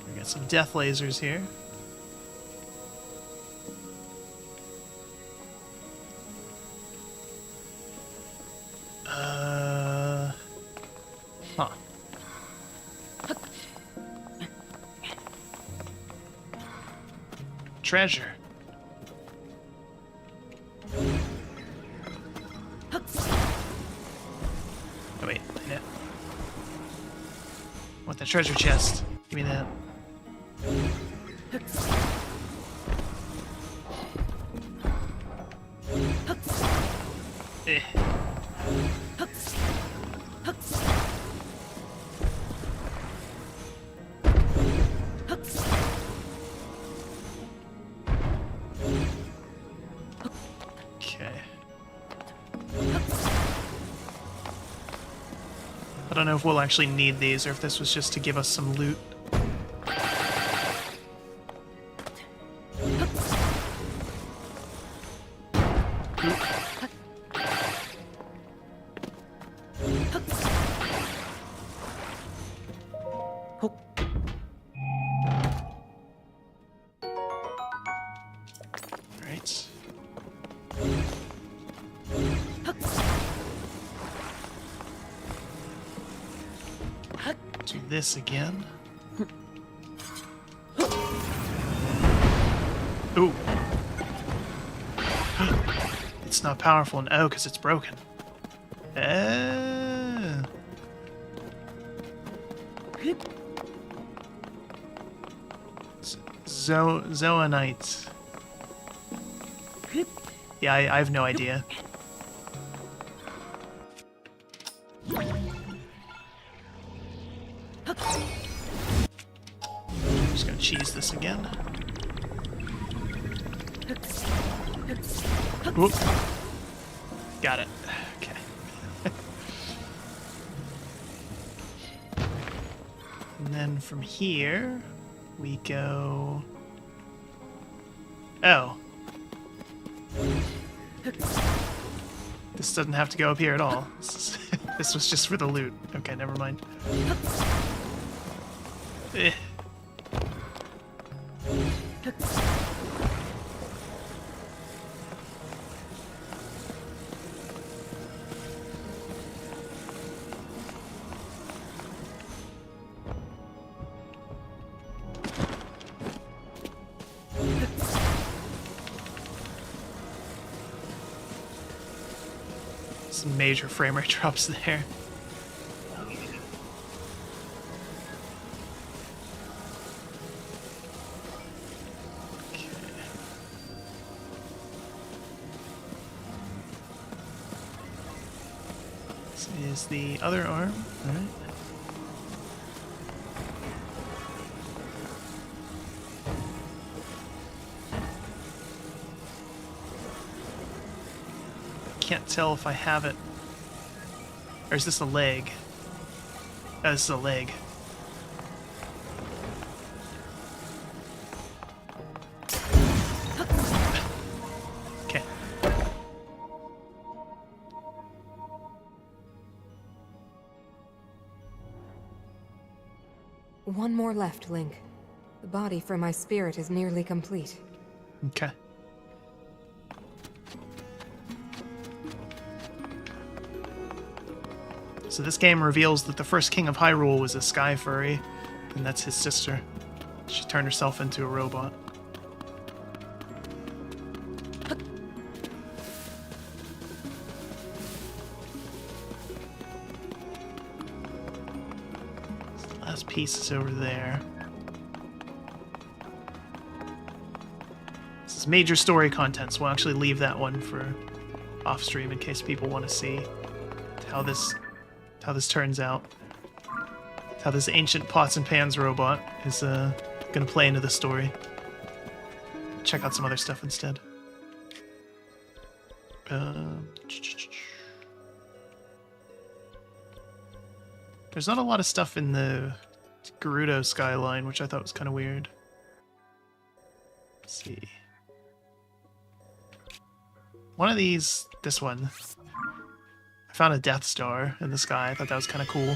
We got some death lasers here. treasure. Oh wait, I know. I want the treasure chest. Give me that. Eh. Okay. I don't know if we'll actually need these or if this was just to give us some loot. Right. Do this again. Ooh. It's not powerful, and oh, because it's broken. Zoanite. Yeah, I have no idea. I'm just gonna cheese this again. Oop. Got it. Okay. And then from here, we go... Oh. This doesn't have to go up here at all. This was just for the loot. Okay, never mind. Eh. Some major frame rate drops there. Okay. This is the other arm, alright. Can't tell if I have it. Or is this a leg? Oh, this is a leg. Okay. One more left, Link. The body for my spirit is nearly complete. Okay. So this game reveals that the first king of Hyrule was a sky furry, and that's his sister. She turned herself into a robot. So the last piece is over there. This is major story content, so we'll actually leave that one for off stream in case people want to see how this turns out. How this ancient pots and pans robot is gonna play into the story. Check out some other stuff instead. There's not a lot of stuff in the Gerudo skyline, which I thought was kind of weird. Let's see. One of these, this one. I found a Death Star in the sky. I thought that was kind of cool.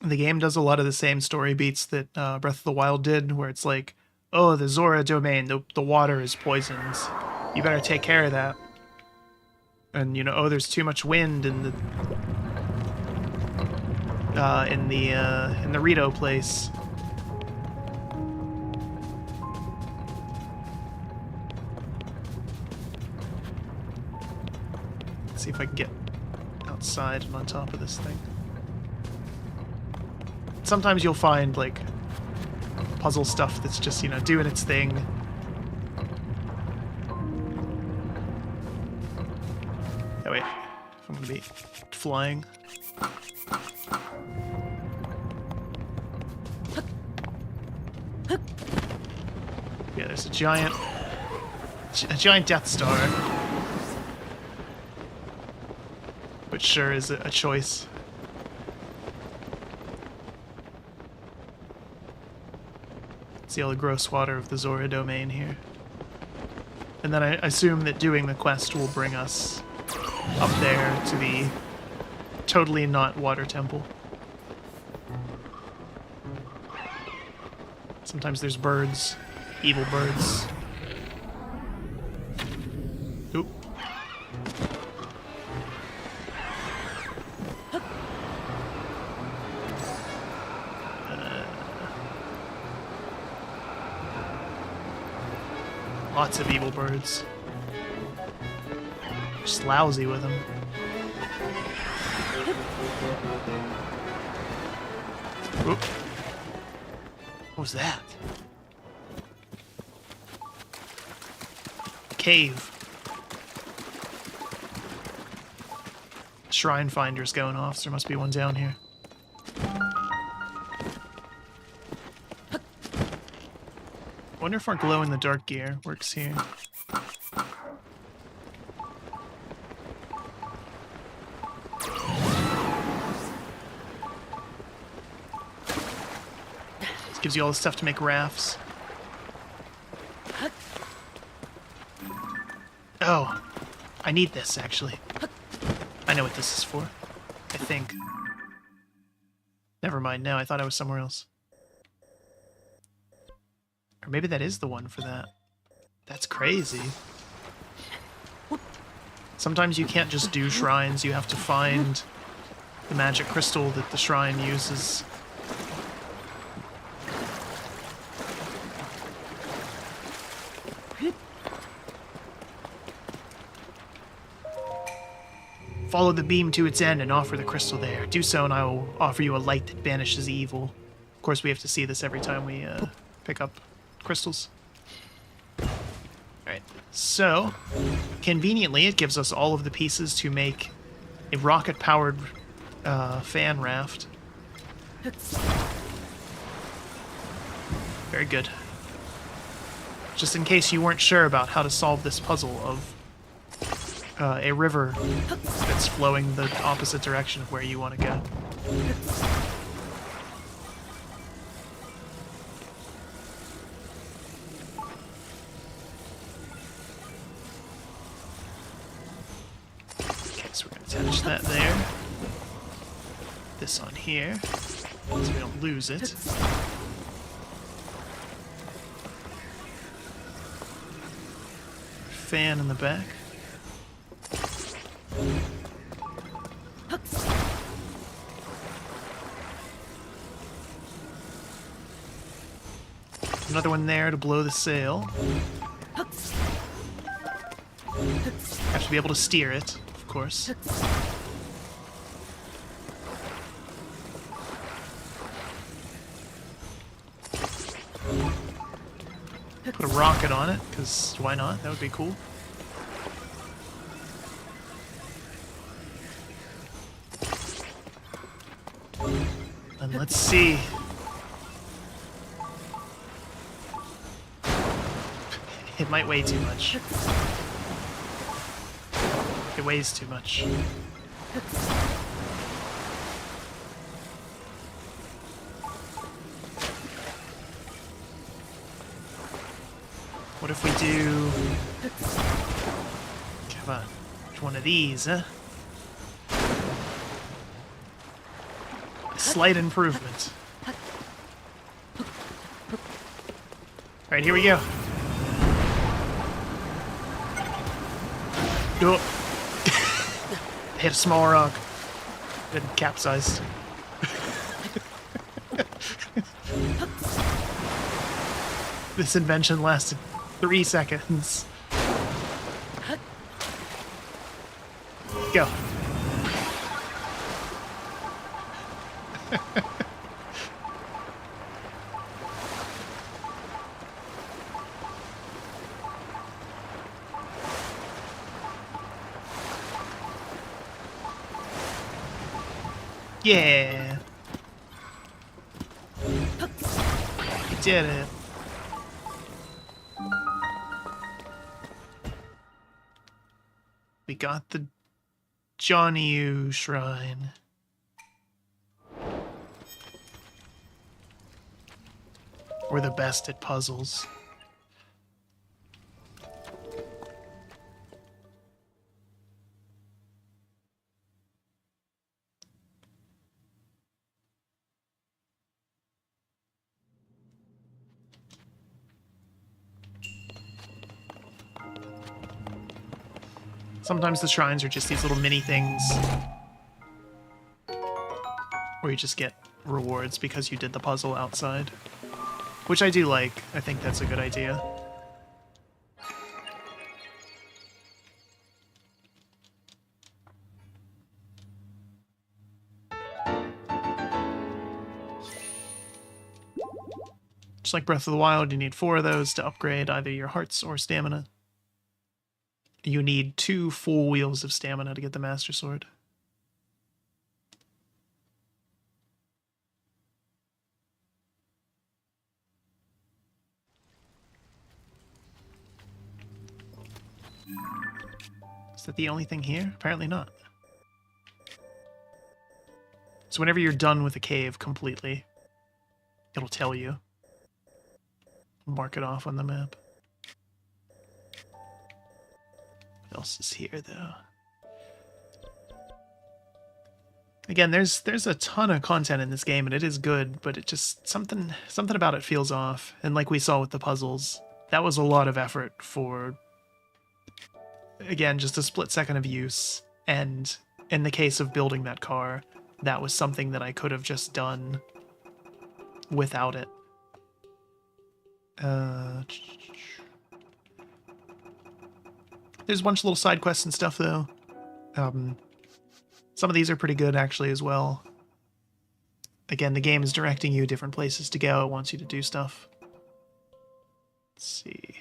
The game does a lot of the same story beats that Breath of the Wild did, where it's like, oh, the Zora domain, the water is poisoned. You better take care of that. And, you know, oh, there's too much wind in the Rito place. Let's see if I can get outside and on top of this thing. Sometimes you'll find, like, puzzle stuff that's just, you know, doing its thing. Oh, wait. If I'm gonna be flying. Yeah, there's a giant Death Star. Which sure is a choice. See all the gross water of the Zora domain here. And then I assume that doing the quest will bring us up there to the totally not water temple. Sometimes there's birds, evil birds. Oop. Lots of evil birds. Just lousy with them. Oop. What was that? Cave. Shrine finder's going off, so there must be one down here. Wonder if our glow-in-the-dark gear works here. This gives you all the stuff to make rafts. Oh, I need this, actually. I know what this is for. I think. Never mind, now I thought I was somewhere else. Or maybe that is the one for that. That's crazy. Sometimes you can't just do shrines, you have to find the magic crystal that the shrine uses. Follow the beam to its end and offer the crystal there. Do so and I will offer you a light that banishes evil. Of course we have to see this every time we pick up crystals. Alright, so conveniently it gives us all of the pieces to make a rocket-powered fan raft. Very good. Just in case you weren't sure about how to solve this puzzle of a river that's flowing the opposite direction of where you want to go. So we're going to attach that there. This on here, so we don't lose it. Fan in the back. Another one there to blow the sail. Have to be able to steer it, of course. Put a rocket on it, because why not? That would be cool. And let's see. It might weigh too much. It weighs too much. What if we do... Come on. One of these, huh? Slight improvement. Alright, here we go. Oh. Hit a small rock. Then capsized. This invention lasted 3 seconds. Go. Yeah. You did it. We got the Johnny Shrine. We're the best at puzzles. Sometimes the shrines are just these little mini things where you just get rewards because you did the puzzle outside. Which I do like. I think that's a good idea. Just like Breath of the Wild, you need 4 of those to upgrade either your hearts or stamina. You need 2 full wheels of stamina to get the Master Sword. Is that the only thing here? Apparently not. So whenever you're done with a cave completely, it'll tell you. Mark it off on the map. What else is here, though? Again, there's a ton of content in this game, and it is good, but it just something about it feels off. And like we saw with the puzzles, that was a lot of effort for, again, just a split second of use. And in the case of building that car, that was something that I could have just done without it. There's a bunch of little side quests and stuff, though. Some of these are pretty good, actually, as well. Again, the game is directing you different places to go. It wants you to do stuff. Let's see.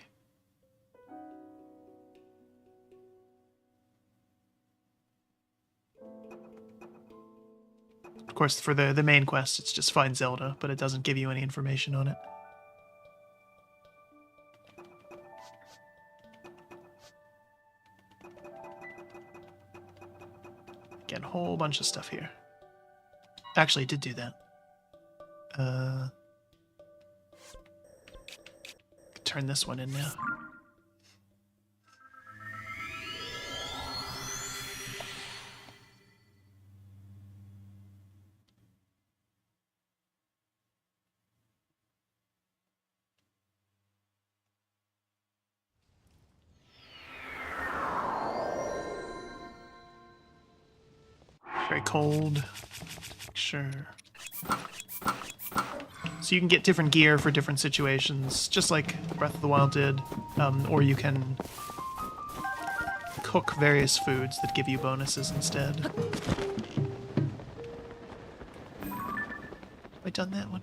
Of course, for the main quest, it's just find Zelda, but it doesn't give you any information on it. Again, a whole bunch of stuff here. Actually, I did do that. Turn this one in now. Very cold. Sure. So you can get different gear for different situations, just like Breath of the Wild did, or you can cook various foods that give you bonuses instead. Have I done that one?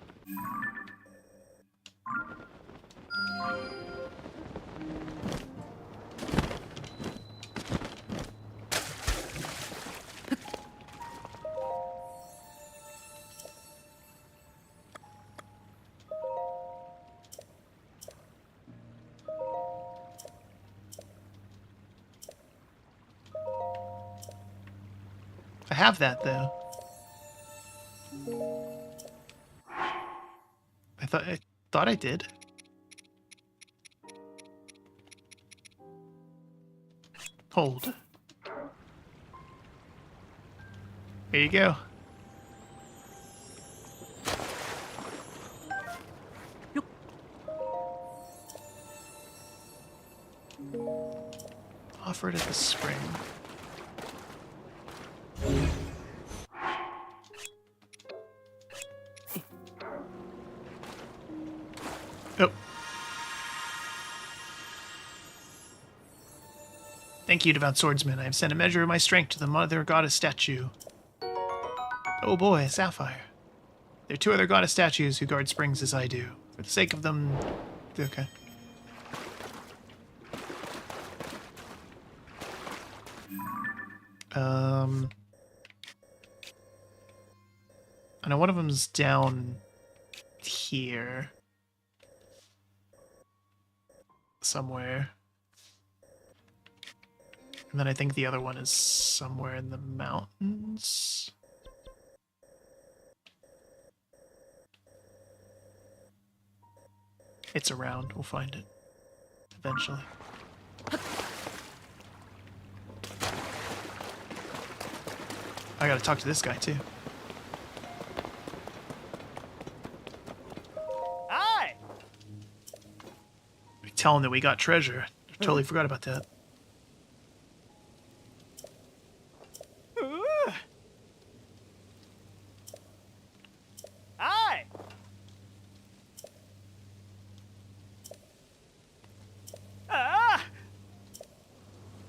I have that, though. I thought I did. Hold. There you go. offered at the spring. Oh. Thank you, devout swordsman. I have sent a measure of my strength to the mother goddess statue. Oh boy, a sapphire. There are 2 other goddess statues who guard springs as I do. For the sake of them... Okay. I know one of them's down here. Somewhere. And then I think the other one is somewhere in the mountains. It's around. We'll find it. Eventually. I gotta talk to this guy, too. Hi! Tell him that we got treasure. I totally forgot about that. Hi!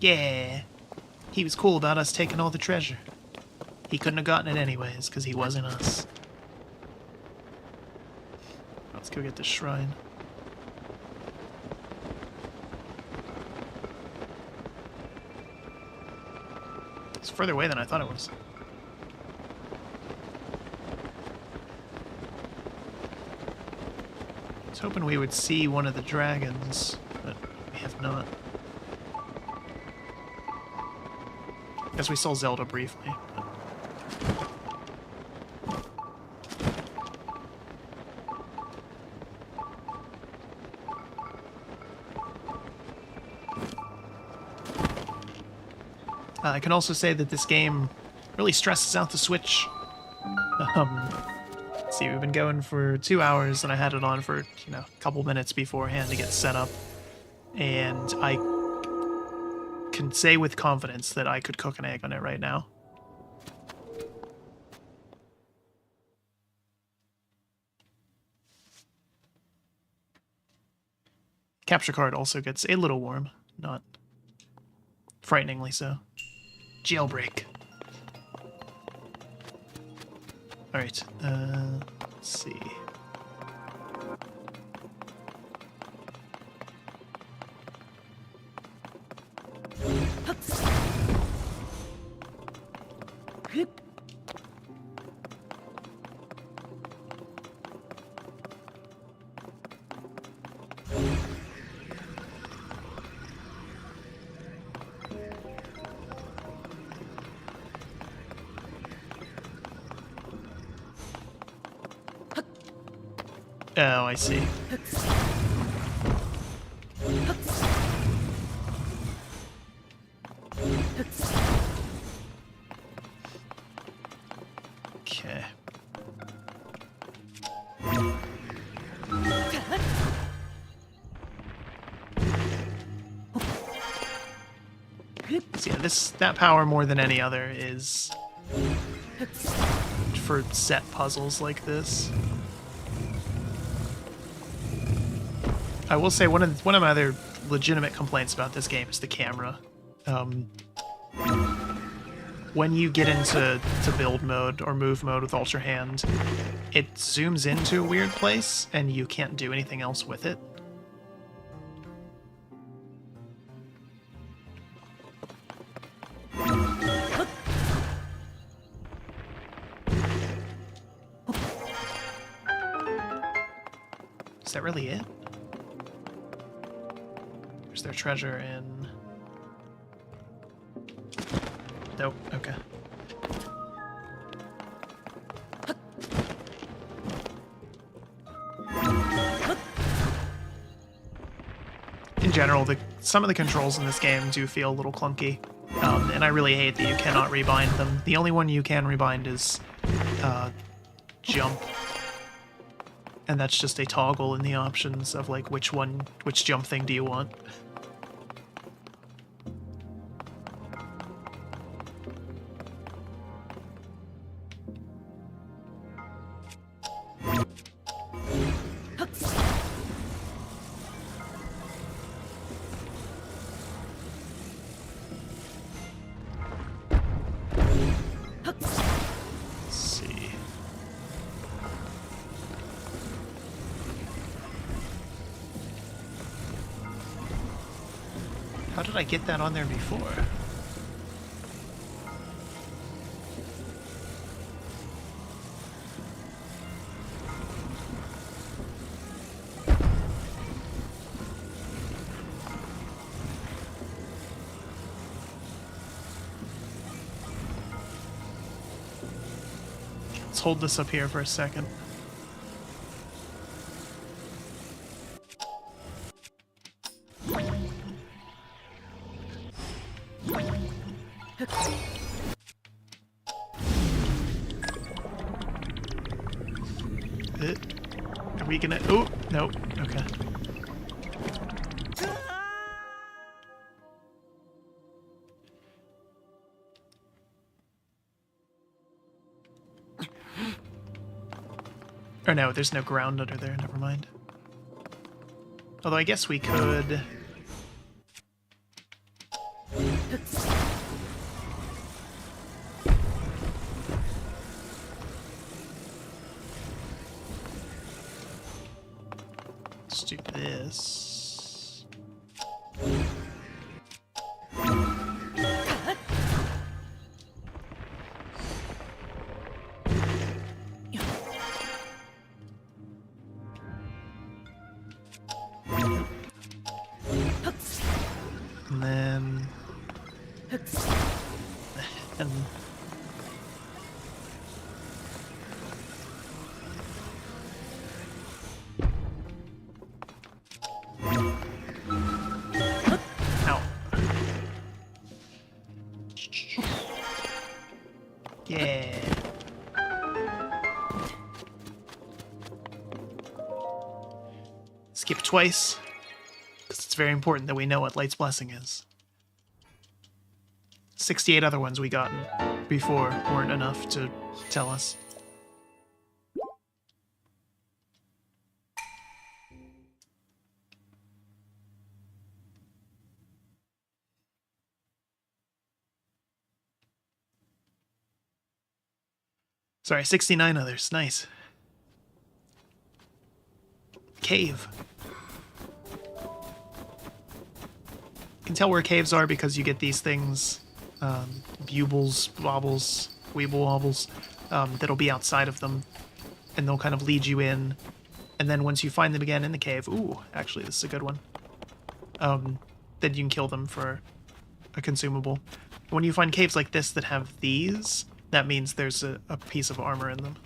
Yeah. He was cool about us taking all the treasure. He couldn't have gotten it anyways, because he wasn't us. Let's go get the shrine. It's further away than I thought it was. I was hoping we would see one of the dragons, but we have not. Guess we saw Zelda briefly. But... I can also say that this game really stresses out the Switch. Let's see, we've been going for 2 hours, and I had it on for, a couple minutes beforehand to get set up. And I can say with confidence that I could cook an egg on it right now. Capture card also gets a little warm, not frighteningly so. Jailbreak. Alright, let's see. Oh, I see. Okay. So yeah, that power more than any other is for set puzzles like this. I will say one of my other legitimate complaints about this game is the camera. When you get into build mode or move mode with Ultra Hand, it zooms into a weird place and you can't do anything else with it. Is that really it? There's their treasure in... Nope, okay. In general, some of the controls in this game do feel a little clunky, and I really hate that you cannot rebind them. The only one you can rebind is jump. And that's just a toggle in the options of like which jump thing do you want. Let's see. How did I get that on there before? Let's hold this up here for a second. Are we gonna... Oh, nope. Okay. Or no, there's no ground under there. Never mind. Although I guess we could... Let's do this. And then... And... Ow. Yeah. Skip twice, because it's very important that we know what Light's Blessing is. 68 other ones we gotten before weren't enough to tell us. Sorry, 69 others. Nice. Cave. You can tell where caves are because you get these things, bubles, wobbles, weeble wobbles, that'll be outside of them, and they'll kind of lead you in, and then once you find them again in the cave, ooh, actually this is a good one, then you can kill them for a consumable. When you find caves like this that have these, that means there's a piece of armor in them.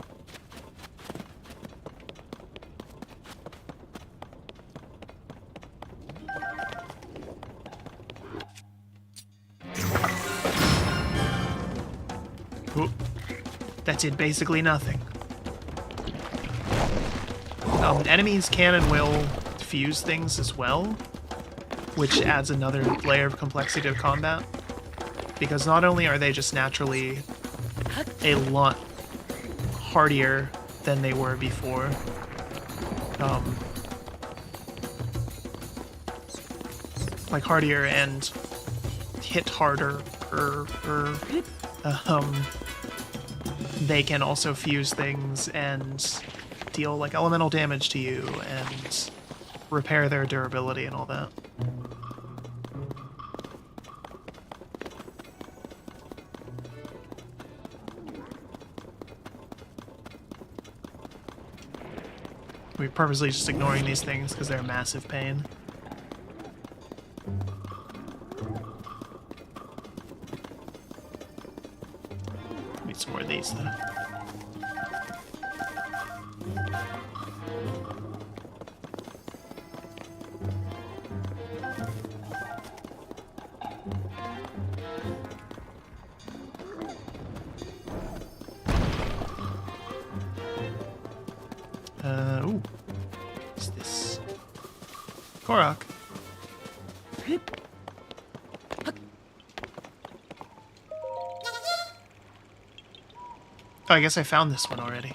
Ooh. That did basically nothing. Enemies can and will fuse things as well, which adds another layer of complexity to combat. Because not only are they just naturally a lot hardier than they were before, like hardier and hit harder, they can also fuse things and deal like elemental damage to you and repair their durability and all that. We're purposely just ignoring these things because they're a massive pain. Need some more of these, though. Ooh. What's this? Korok. Oh, I guess I found this one already.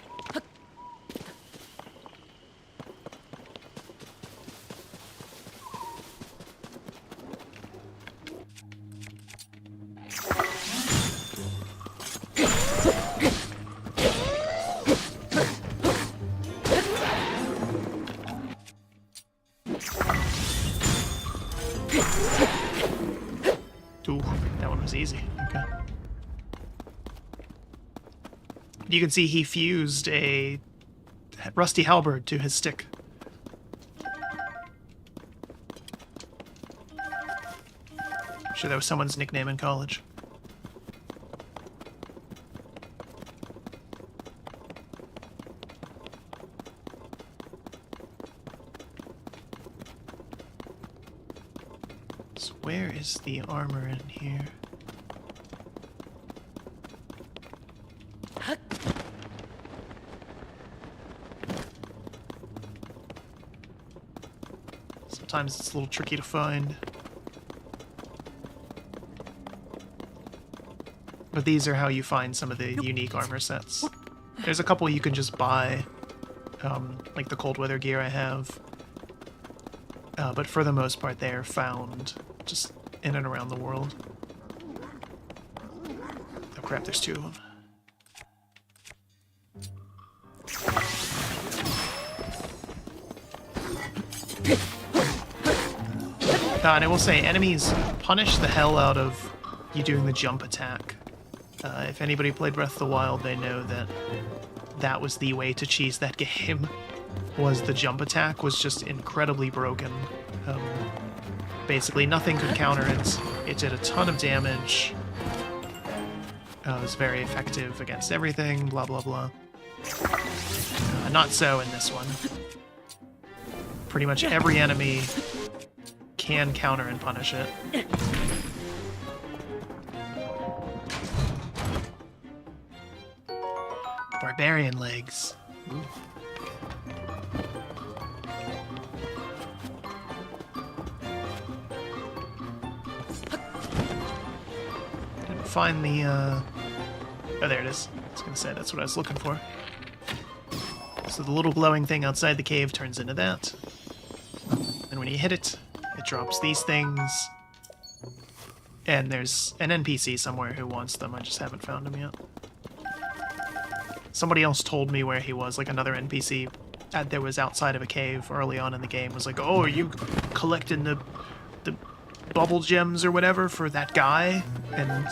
You can see he fused a rusty halberd to his stick. I'm sure that was someone's nickname in college. So where is the armor in here? Sometimes it's a little tricky to find. But these are how you find some of the unique armor sets. There's a couple you can just buy, like the cold weather gear I have. But for the most part, they are found just in and around the world. Oh crap, there's two of them. And I will say, enemies punish the hell out of you doing the jump attack. If anybody played Breath of the Wild, they know that that was the way to cheese that game. Was the jump attack was just incredibly broken. Basically, nothing could counter it. It did a ton of damage. It was very effective against everything, blah blah blah. Not so in this one. Pretty much every enemy can counter and punish it. Barbarian legs. Ooh. Didn't find the, Oh, there it is. I was gonna say, that's what I was looking for. So the little glowing thing outside the cave turns into that. And when you hit it, it drops these things. And there's an NPC somewhere who wants them. I just haven't found him yet. Somebody else told me where he was, like another NPC that was outside of a cave early on in the game was like, oh, are you collecting the bubble gems or whatever for that guy? And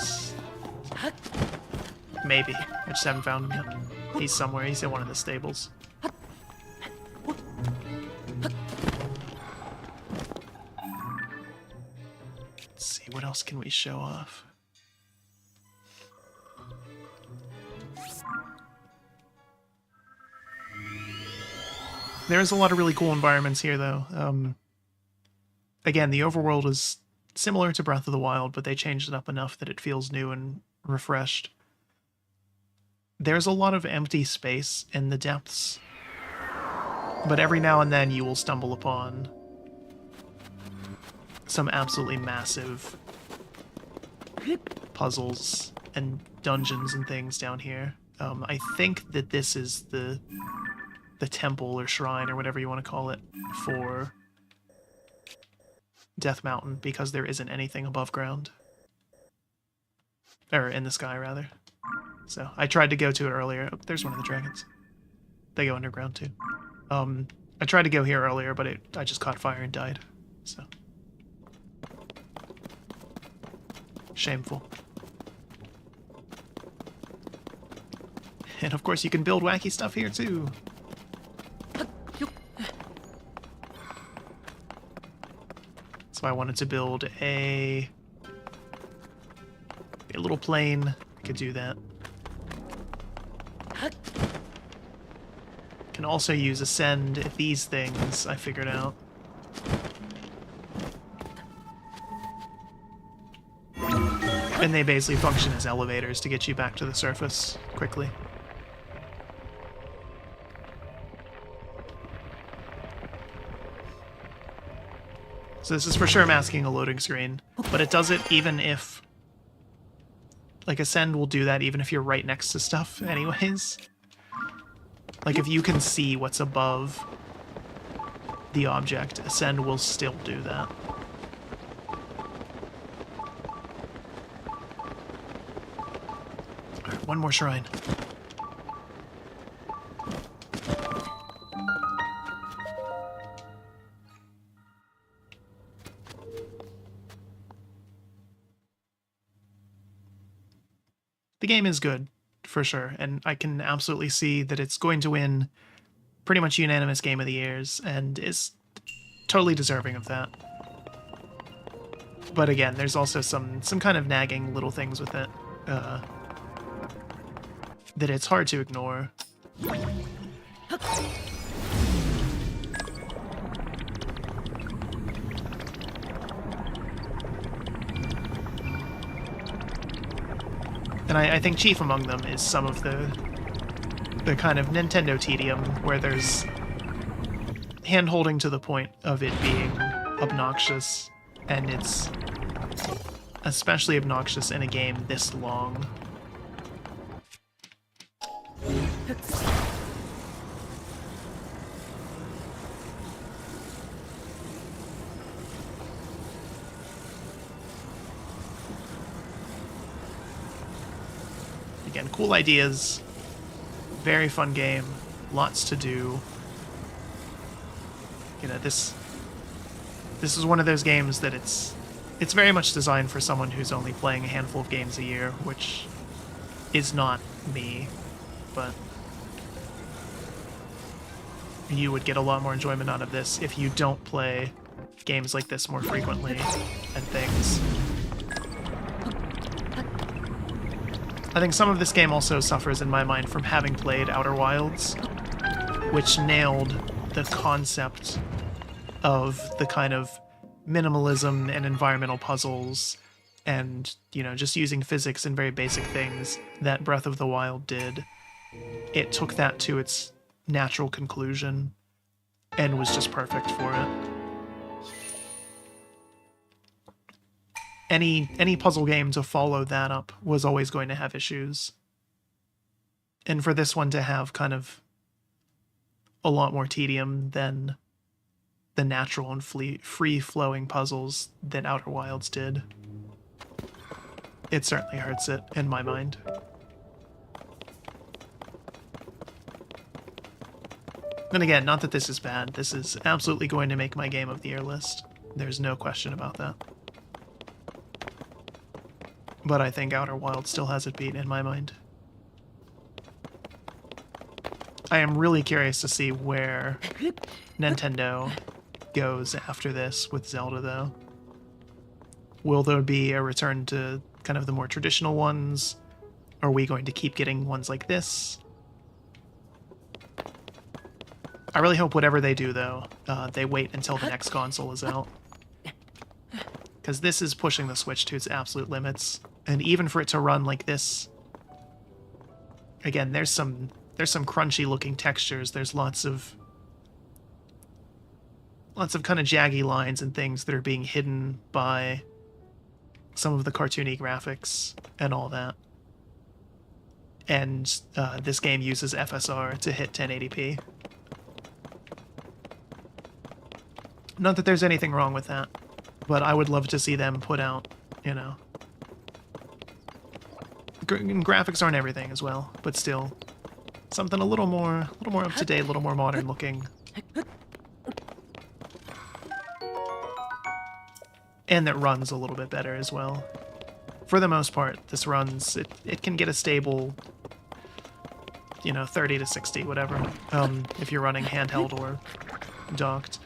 maybe. I just haven't found him yet. He's somewhere. He's in one of the stables. Let's see, what else can we show off? There's a lot of really cool environments here, though. Again, the overworld is similar to Breath of the Wild, but they changed it up enough that it feels new and refreshed. There's a lot of empty space in the depths, but every now and then you will stumble upon some absolutely massive puzzles and dungeons and things down here. I think that this is the temple or shrine or whatever you want to call it for Death Mountain, because there isn't anything above ground. Or in the sky, rather. So I tried to go to it earlier. Oh, there's one of the dragons. They go underground too. I tried to go here earlier, but I just caught fire and died. So shameful. And of course you can build wacky stuff here too. So I wanted to build a little plane. I could do that. Can also use ascend at these things, I figured out. And they basically function as elevators to get you back to the surface quickly. So this is for sure masking a loading screen, but it does it even if... Like, Ascend will do that even if you're right next to stuff anyways. Like, if you can see what's above the object, Ascend will still do that. Alright, one more shrine. The game is good for sure. And I can absolutely see that it's going to win pretty much unanimous Game of the Years, and is totally deserving of that. But again, there's also some kind of nagging little things with it that it's hard to ignore. And I think chief among them is some of the kind of Nintendo tedium where there's hand-holding to the point of it being obnoxious, and it's especially obnoxious in a game this long. Again, cool ideas, very fun game, lots to do. You know, this is one of those games that it's very much designed for someone who's only playing a handful of games a year, which is not me, but you would get a lot more enjoyment out of this if you don't play games like this more frequently and things. I think some of this game also suffers, in my mind, from having played Outer Wilds, which nailed the concept of the kind of minimalism and environmental puzzles and, you know, just using physics and very basic things that Breath of the Wild did. It took that to its natural conclusion and was just perfect for it. Any puzzle game to follow that up was always going to have issues. And for this one to have kind of a lot more tedium than the natural and free-flowing puzzles that Outer Wilds did, it certainly hurts it, in my mind. And again, not that this is bad. This is absolutely going to make my Game of the Year list. There's no question about that. But I think Outer Wilds still has it beat in my mind. I am really curious to see where Nintendo goes after this with Zelda, though. Will there be a return to kind of the more traditional ones? Are we going to keep getting ones like this? I really hope whatever they do, though, they wait until the next console is out. Because this is pushing the Switch to its absolute limits. And even for it to run like this, again, there's some crunchy looking textures. There's lots of kind of jaggy lines and things that are being hidden by some of the cartoony graphics and all that. And this game uses FSR to hit 1080p. Not that there's anything wrong with that, but I would love to see them put out, you know... graphics aren't everything as well, but still, something a little more up to date, a little more modern looking. And that runs a little bit better as well. For the most part, this runs, it can get a stable, you know, 30 to 60, whatever, if you're running handheld or docked.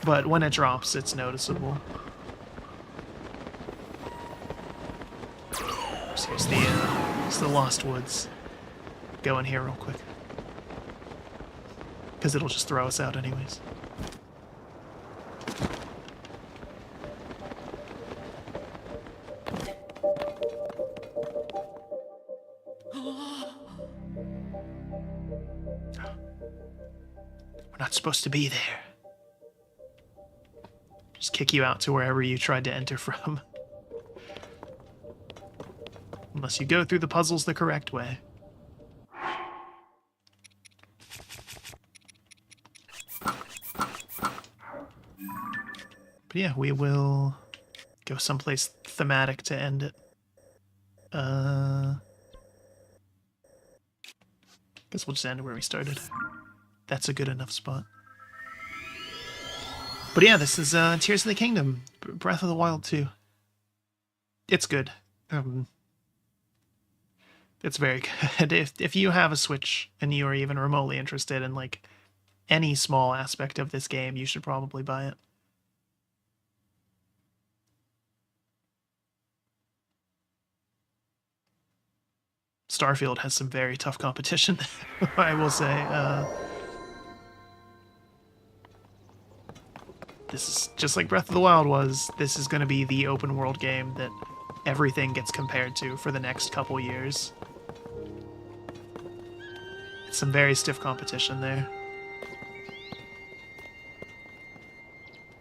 But when it drops, it's noticeable. So here's the Lost Woods. Go in here real quick. Because it'll just throw us out anyways. We're not supposed to be there. Just kick you out to wherever you tried to enter from. Unless you go through the puzzles the correct way. But yeah, we will go someplace thematic to end it. Guess we'll just end it where we started. That's a good enough spot. But yeah, this is Tears of the Kingdom, Breath of the Wild 2. It's good. It's very good. If you have a Switch and you are even remotely interested in like any small aspect of this game, you should probably buy it. Starfield has some very tough competition, I will say. This is just like Breath of the Wild was. This is going to be the open world game that everything gets compared to for the next couple years. It's some very stiff competition there.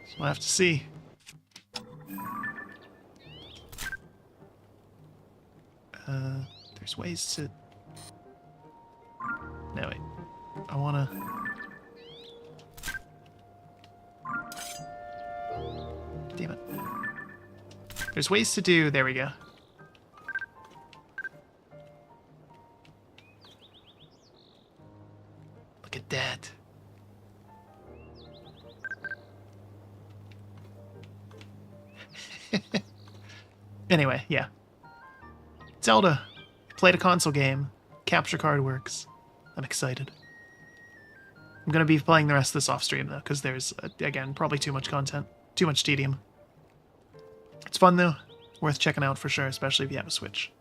So we'll have to see. There's ways to... No, wait. I wanna... Damn it. There's ways to do... There we go. Look at that. Anyway, yeah. Zelda. Played a console game. Capture card works. I'm excited. I'm going to be playing the rest of this off stream, though, because there's, again, probably too much content. Too much tedium. It's fun, though. Worth checking out for sure, especially if you have a Switch.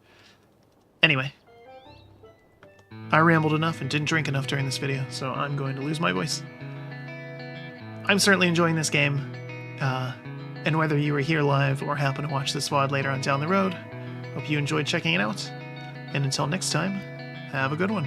Anyway. I rambled enough and didn't drink enough during this video, so I'm going to lose my voice. I'm certainly enjoying this game. And whether you were here live or happen to watch this VOD later on down the road, hope you enjoyed checking it out. And until next time, have a good one.